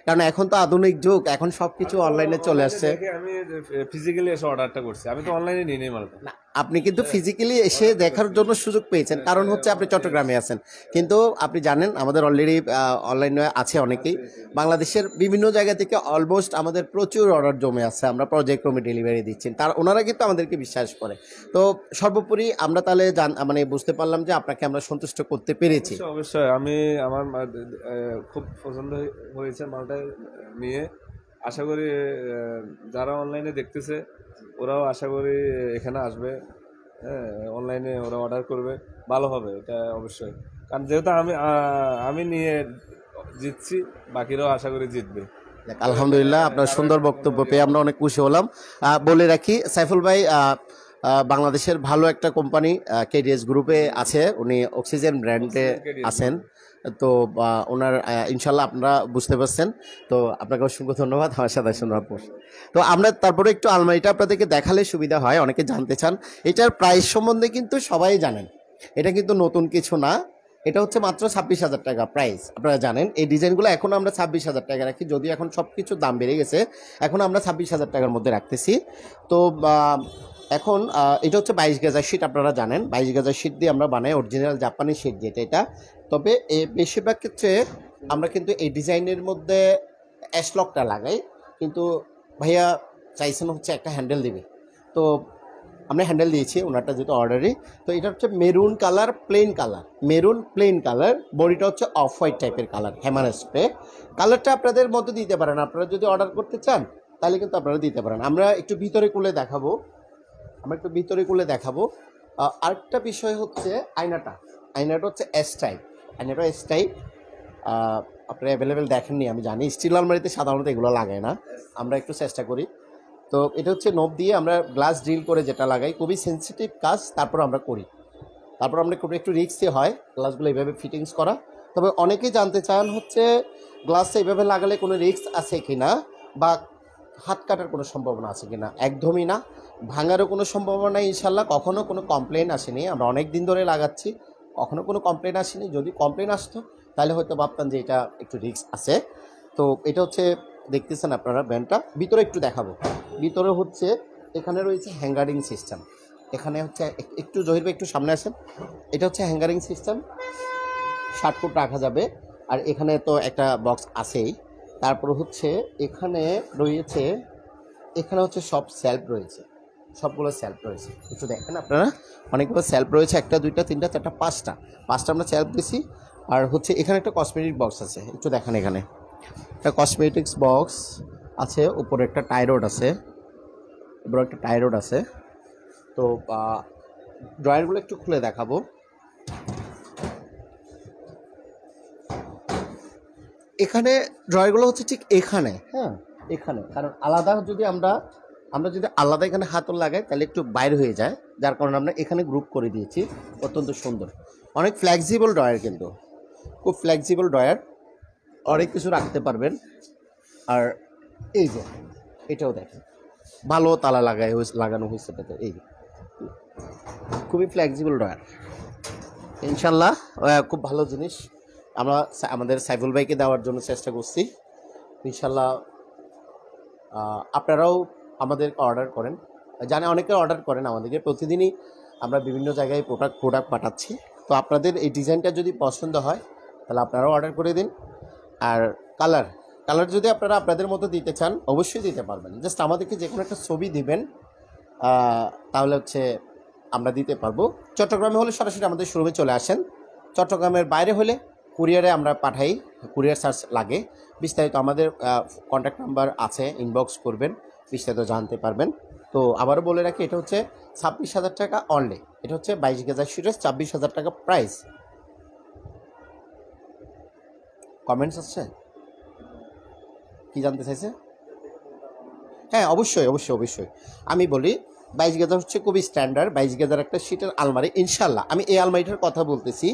কারণ এখন তো আধুনিক যুগ, এখন সব কিছু অনলাইনে চলে আসছে। আমি ফিজিক্যালি এসে অর্ডারটা করছি, আমি তো অনলাইনে নিয়ে নেই মালটা। না, আপনি কিন্তু ফিজিক্যালি এসে দেখার জন্য সুযোগ পেয়েছেন, কারণ হচ্ছে আপনি চট্টগ্রামে আছেন, কিন্তু আপনি জানেন আমাদের অলরেডি অনলাইনে আছে অনেকেই, বাংলাদেশের বিভিন্ন জায়গা থেকে অলমোস্ট আমাদের প্রচুর অর্ডার জমে আছে, আমরা পর্যায়ক্রমে ডেলিভারি দিচ্ছি, তার ওনারা কিন্তু আমাদেরকে বিশ্বাস করে। তো সর্বোপরি আমরা তাহলে মানে বুঝতে পারলাম যে আপনাকে আমরা সন্তুষ্ট করতে পেরেছি। অবশ্যই আমি আমার খুব পছন্দ হয়েছে মালটা নিয়ে, আশা করি যারা অনলাইনে দেখতেছে ওরাও আশা করি এখানে আসবে, হ্যাঁ অনলাইনে ওরা অর্ডার করবে, ভালো হবে এটা অবশ্যই, কারণ যেহেতু আমি নিয়ে জিতছি, বাকিরাও আশা করি জিতবে। আলহামদুলিল্লাহ, আপনার সুন্দর বক্তব্য পেয়ে আমরা অনেক খুশি হলাম। বলে রাখি, সাইফুল ভাই বাংলাদেশের ভালো একটা কোম্পানি কেডিএস গ্রুপে আছে, উনি অক্সিজেন ব্র্যান্ডে আছেন, তো ওনার ইনশাল্লাহ আপনারা বুঝতে পারছেন। তো আপনাকে অসংখ্য ধন্যবাদ আমার সাথে শোনার পর। তো আমরা তারপরে একটু আলমারিটা আপনাদেরকে দেখালে সুবিধা হয়, অনেকে জানতে চান। এটার প্রাইস সম্বন্ধে কিন্তু সবাই জানেন, এটা কিন্তু নতুন কিছু না, এটা হচ্ছে মাত্র 26,000 টাকা প্রাইস। আপনারা জানেন এই ডিজাইনগুলো এখন আমরা 26,000 টাকা রাখি, যদিও এখন সব কিছুর দাম বেড়ে গেছে, এখন আমরা 26,000 টাকার মধ্যে রাখতেছি। তো এখন এটা হচ্ছে 22 গেজার শিট, আপনারা জানেন 22 গেজার শিট দিয়ে আমরা বানাই, অরিজিনাল জাপানি শিট যেটা এটা। তবে বেশিরভাগ ক্ষেত্রে আমরা কিন্তু এই ডিজাইনের মধ্যে অ্যাশলকটা লাগাই, কিন্তু ভাইয়া চাইছেন হচ্ছে একটা হ্যান্ডেল দিবে, তো আমরা হ্যান্ডেল দিয়েছি ওনারটা যেহেতু অর্ডারই। তো এটা হচ্ছে maroon colour, plain colour, maroon plain colour, বডিটা হচ্ছে অফ হোয়াইট টাইপের কালার, হ্যামার স্প্রে কালারটা আপনাদের মধ্যে দিতে পারেন, আপনারা যদি অর্ডার করতে চান তাহলে কিন্তু আপনারা দিতে পারেন। আমরা একটু ভিতরে খুলে দেখাবো, আরেকটা বিষয় হচ্ছে আয়নাটা হচ্ছে এস টাইপ, আয়নাটা এস টাইপ, আপনারা অ্যাভেলেবেল দেখেননি আমি জানি, স্টিল আলমারিতে সাধারণত এগুলো লাগায় না, আমরা একটু চেষ্টা করি। তো এটা হচ্ছে নব দিয়ে আমরা গ্লাস ড্রিল করে যেটা লাগাই, খুবই সেন্সিটিভ কাজ, তারপর আমরা করি, খুব একটু রিস্কই হয় গ্লাসগুলো এইভাবে ফিটিংস করা। তবে অনেকেই জানতে চান হচ্ছে গ্লাসটা এইভাবে লাগালে কোনো রিস্ক আছে কি না, বা হাত কাটার কোনো সম্ভাবনা আছে কি না। একদমই না, ভাঙারও কোনো সম্ভাবনা নেই ইনশাল্লাহ, কখনও কোনো কমপ্লেন আসেনি, আমরা অনেক দিন ধরে লাগাচ্ছি, কখনও কোনো কমপ্লেন আসেনি। যদি কমপ্লেন আসতো তাহলে হয়তো ভাবতাম যে এটা একটু রিস্ক আছে। তো এটা হচ্ছে দেখতেছেন আপনারা ব্যান্ডটা, ভিতরে একটু দেখাবো। ভিতরে হচ্ছে এখানে রয়েছে হ্যাঙ্গারিং সিস্টেম, এখানে হচ্ছে একটু জহির ভাই একটু সামনে আসেন, এটা হচ্ছে হ্যাঙ্গারিং সিস্টেম, 60 ফুট রাখা যাবে। আর এখানে তো একটা বক্স আছেই, তারপর হচ্ছে এখানে রয়েছে, এখানে হচ্ছে সব সেলফ রয়েছে, সবগুলো সেলফ রয়েছে, একটু দেখেন আপনারা, অনেকগুলো সেলফ রয়েছে, 1 2 3 4 5টা আমরা সেলফ দিছি। আর হচ্ছে এখানে একটা কসমেটিক বক্স আছে, একটু দেখেন, এখানে একটা কসমেটিক্স বক্স আছে, উপরে একটা টাইরড আছে, বড় একটা টাইরোড আছে। তো ড্রয়ারগুলো একটু খুলে দেখাবো। এখানে ড্রয়ারগুলো হচ্ছে ঠিক এখানে, হ্যাঁ এখানে, কারণ আলাদা যদি আমরা যদি আলাদা এখানে হাতল লাগাই তাহলে একটু বাইরে হয়ে যায়, যার কারণে আমরা এখানে গ্রুপ করে দিয়েছি। অত্যন্ত সুন্দর, অনেক ফ্লেক্সিবল ড্রয়ার, কিন্তু খুব ফ্লেক্সিবল ড্রয়ার, অনেক কিছু রাখতে পারবেন। আর এই যে এটাও দেখেন, ভালো তালা লাগানো হয়েছে এটাতে, এই যে খুবই ফ্লেক্সিবল ড্রয়ার। ইনশাল্লাহ খুব ভালো জিনিস আমরা আমাদের সাইফুল ভাইকে দেওয়ার জন্য চেষ্টা করছি। ইনশাল্লাহ আপনারাও আমাদেরকে অর্ডার করেন, জানে অনেকে অর্ডার করেন আমাদেরকে, প্রতিদিনই আমরা বিভিন্ন জায়গায় প্রোডাক্ট পাঠাচ্ছি। তো আপনাদের এই ডিজাইনটা যদি পছন্দ হয় তাহলে আপনারাও অর্ডার করে দিন। আর কালার যদি আপনারা আপনাদের মতো দিতে চান অবশ্যই দিতে পারবেন, জাস্ট আমাদেরকে যে কোনো একটা ছবি দিবেন, তাহলে হচ্ছে আমরা দিতে পারবো। চট্টগ্রামে হলে সরাসরি আমাদের শোরুমে চলে আসেন, চট্টগ্রামের বাইরে হলে কুরিয়ারে আমরা পাঠাই, কুরিয়ার চার্জ লাগে। বিস্তারিত আমাদের কন্ট্যাক্ট নাম্বার আছে, ইনবক্স করবেন, বিস্তারিত জানতে পারবেন। তো আবারও বলে রাখি, এটা হচ্ছে 26,000 টাকা অনলি, এটা হচ্ছে 22 গেজার সিরিজ, 26,000 টাকা প্রাইস। কমেন্টস আছে, কি জানতে চাইছে? হ্যাঁ অবশ্যই অবশ্যই অবশ্যই আমি বলি, 22 গেজার হচ্ছে খুবই স্ট্যান্ডার্ড, 22 গেজার একটা শীটের আলমারি। ইনশাল্লাহ আমি এই আলমারিটার কথা বলতেছি,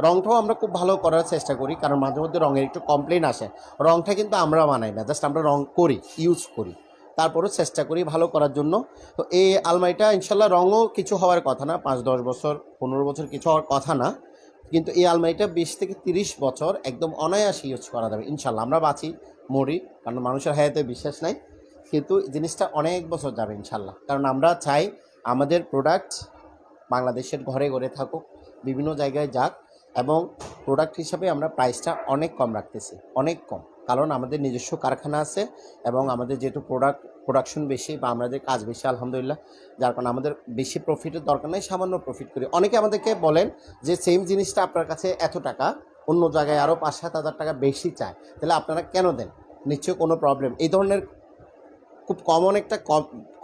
রংটাও আমরা খুব ভালো করার চেষ্টা করি, কারণ মাঝে মধ্যে রঙের একটু কমপ্লেন আসে। রংটা কিন্তু আমরা বানাই না, জাস্ট আমরা রং করি, ইউজ করি, তারপরেও চেষ্টা করি ভালো করার জন্য। তো এই আলমারিটা ইনশাল্লাহ রঙও কিছু হওয়ার কথা না, 5-10 বছর 15 বছর কিছু হওয়ার কথা না, কিন্তু এই আলমারিটা 20 থেকে 30 বছর একদম অনায়াসে ইউজ করা যাবে ইনশাল্লাহ। আমরা বাঁচি মরি, কারণ মানুষের হায়াতে বিশ্বাস নাই, কিন্তু জিনিসটা অনেক বছর যাবে ইনশাল্লাহ। কারণ আমরা চাই আমাদের প্রোডাক্ট বাংলাদেশের ঘরে ঘরে থাকুক, বিভিন্ন জায়গায় যাক, এবং প্রোডাক্ট হিসাবে আমরা প্রাইসটা অনেক কম রাখতেছি, অনেক কম, কারণ আমাদের নিজস্ব কারখানা আছে এবং আমাদের যেহেতু প্রোডাকশন বেশি বা আমাদের কাজ বেশি আলহামদুলিল্লাহ, যার কারণে আমাদের বেশি প্রফিটের দরকার নেই, সামান্য প্রফিট করি। অনেকে আমাদেরকে বলেন যে সেম জিনিসটা আপনার কাছে এত টাকা, অন্য জায়গায় আরও 5-7 হাজার টাকা বেশি চায়, তাহলে আপনারা কেন দেন? নিশ্চয়ই কোনো প্রবলেম। এই ধরনের খুব কমন একটা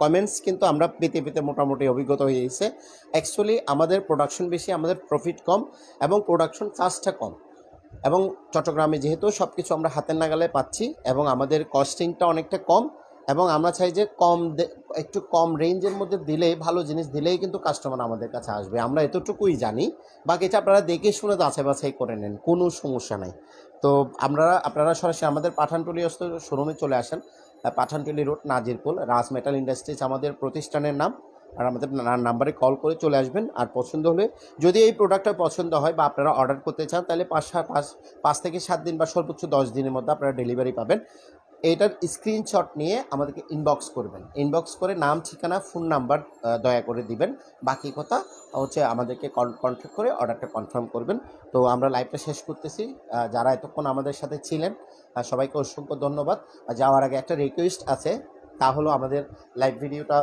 কমেন্টস কিন্তু আমরা পেতে মোটামুটি অভিজ্ঞতা হয়ে গেছে। অ্যাকচুয়ালি আমাদের প্রোডাকশন বেশি, আমাদের প্রফিট কম এবং প্রোডাকশন চার্জটা কম, এবং চট্টগ্রামে যেহেতু সব কিছু আমরা হাতের নাগালে পাচ্ছি এবং আমাদের কস্টিংটা অনেকটা কম, এবং আমরা চাই যে একটু কম রেঞ্জের মধ্যে দিলেই, ভালো জিনিস দিলেই কিন্তু কাস্টমার আমাদের কাছে আসবে। আমরা এতটুকুই জানি, বাকিটা আপনারা দেখে শুনে যাচাই বাছাই করে নেন, কোনো সমস্যা নাই। তো আপনারা সরাসরি আমাদের পাঠানটুলি শোরুমে চলে আসেন, পাঠানটুলি রোড, নাজিরপুর, রাজ মেটাল ইন্ডাস্ট্রিজ আমাদের প্রতিষ্ঠানের নাম। আর আমাদের নাম্বারে কল করে চলে আসবেন। আর পছন্দ হলে, যদি এই প্রোডাক্টটা পছন্দ হয় বা আপনারা অর্ডার করতে চান, তাহলে 5 থেকে 7 দিন বা সর্বোচ্চ 10 দিনের মধ্যে আপনারা ডেলিভারি পাবেন। এটার স্ক্রিনশট নিয়ে আমাদেরকে ইনবক্স করবেন, ইনবক্স করে নাম, ঠিকানা, ফোন নাম্বার দয়া করে দিবেন। বাকি কথা হচ্ছে আমাদেরকে কন্ট্যাক্ট করে অর্ডারটা কনফার্ম করবেন। তো আমরা লাইভটা শেষ করতেছি। যারা এতক্ষণ আমাদের সাথে ছিলেন সবাইকে অসংখ্য ধন্যবাদ। যাওয়ার আগে একটা রিকোয়েস্ট আছে, তা হলো আমাদের লাইভ ভিডিওটা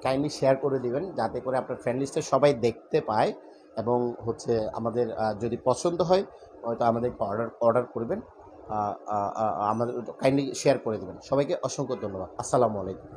কাইন্ডলি শেয়ার করে দিবেন, যাতে করে আপনার ফ্রেন্ড লিস্টে সবাই দেখতে পায়, এবং হচ্ছে আমাদের যদি পছন্দ হয় হয়তো আমাদেরকে অর্ডার করবেন। আমাদের কাইন্ডলি শেয়ার করে দেবেন। সবাইকে অসংখ্য ধন্যবাদ। আসসালামু আলাইকুম।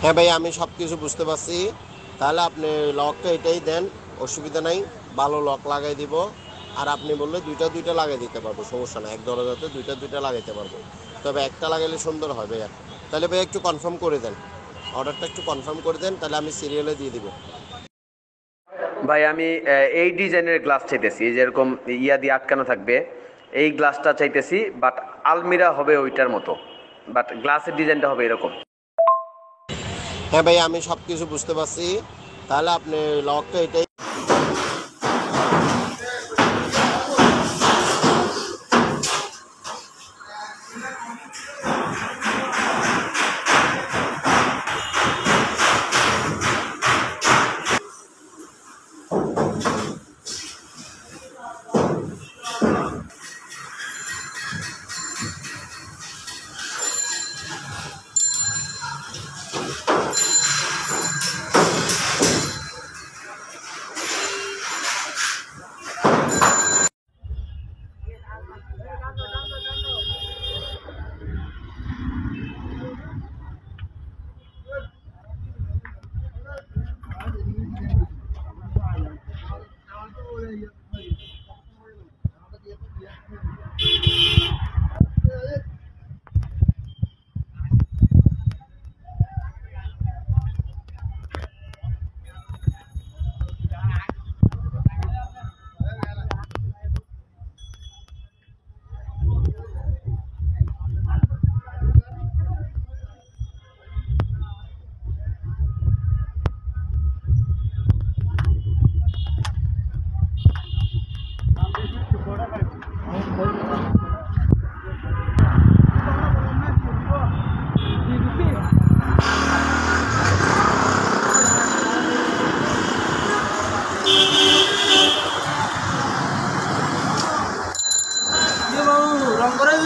হ্যাঁ ভাই, আমি সব কিছু বুঝতে পারছি। তাহলে আপনি লকটা এটাই দেন, অসুবিধা নাই, ভালো লক লাগাই দিব। আর আপনি বললে দুইটা দুইটা লাগাই দিতে পারবো, সমস্যা না, এক দরজাতে দুইটা দুইটা লাগাইতে পারবো। তবে একটা লাগাইলে সুন্দর হয় ভাইয়া। তাহলে ভাই একটু কনফার্ম করে দেন, অর্ডারটা একটু কনফার্ম করে দেন, তাহলে আমি সিরিয়ালে দিয়ে দিব। ভাই আমি এই ডিজাইনের গ্লাস চাইতেছি, যেরকম ইয়া দিয়ে আটকানো থাকবে এই গ্লাসটা চাইতেছি, বাট আলমিরা হবে ওইটার মতো, বাট গ্লাসের ডিজাইনটা হবে এরকম। হ্যাঁ ভাই, আমি সব কিছু বুঝতে পারছি। তাহলে আপনি লকটা এটাই রং করাই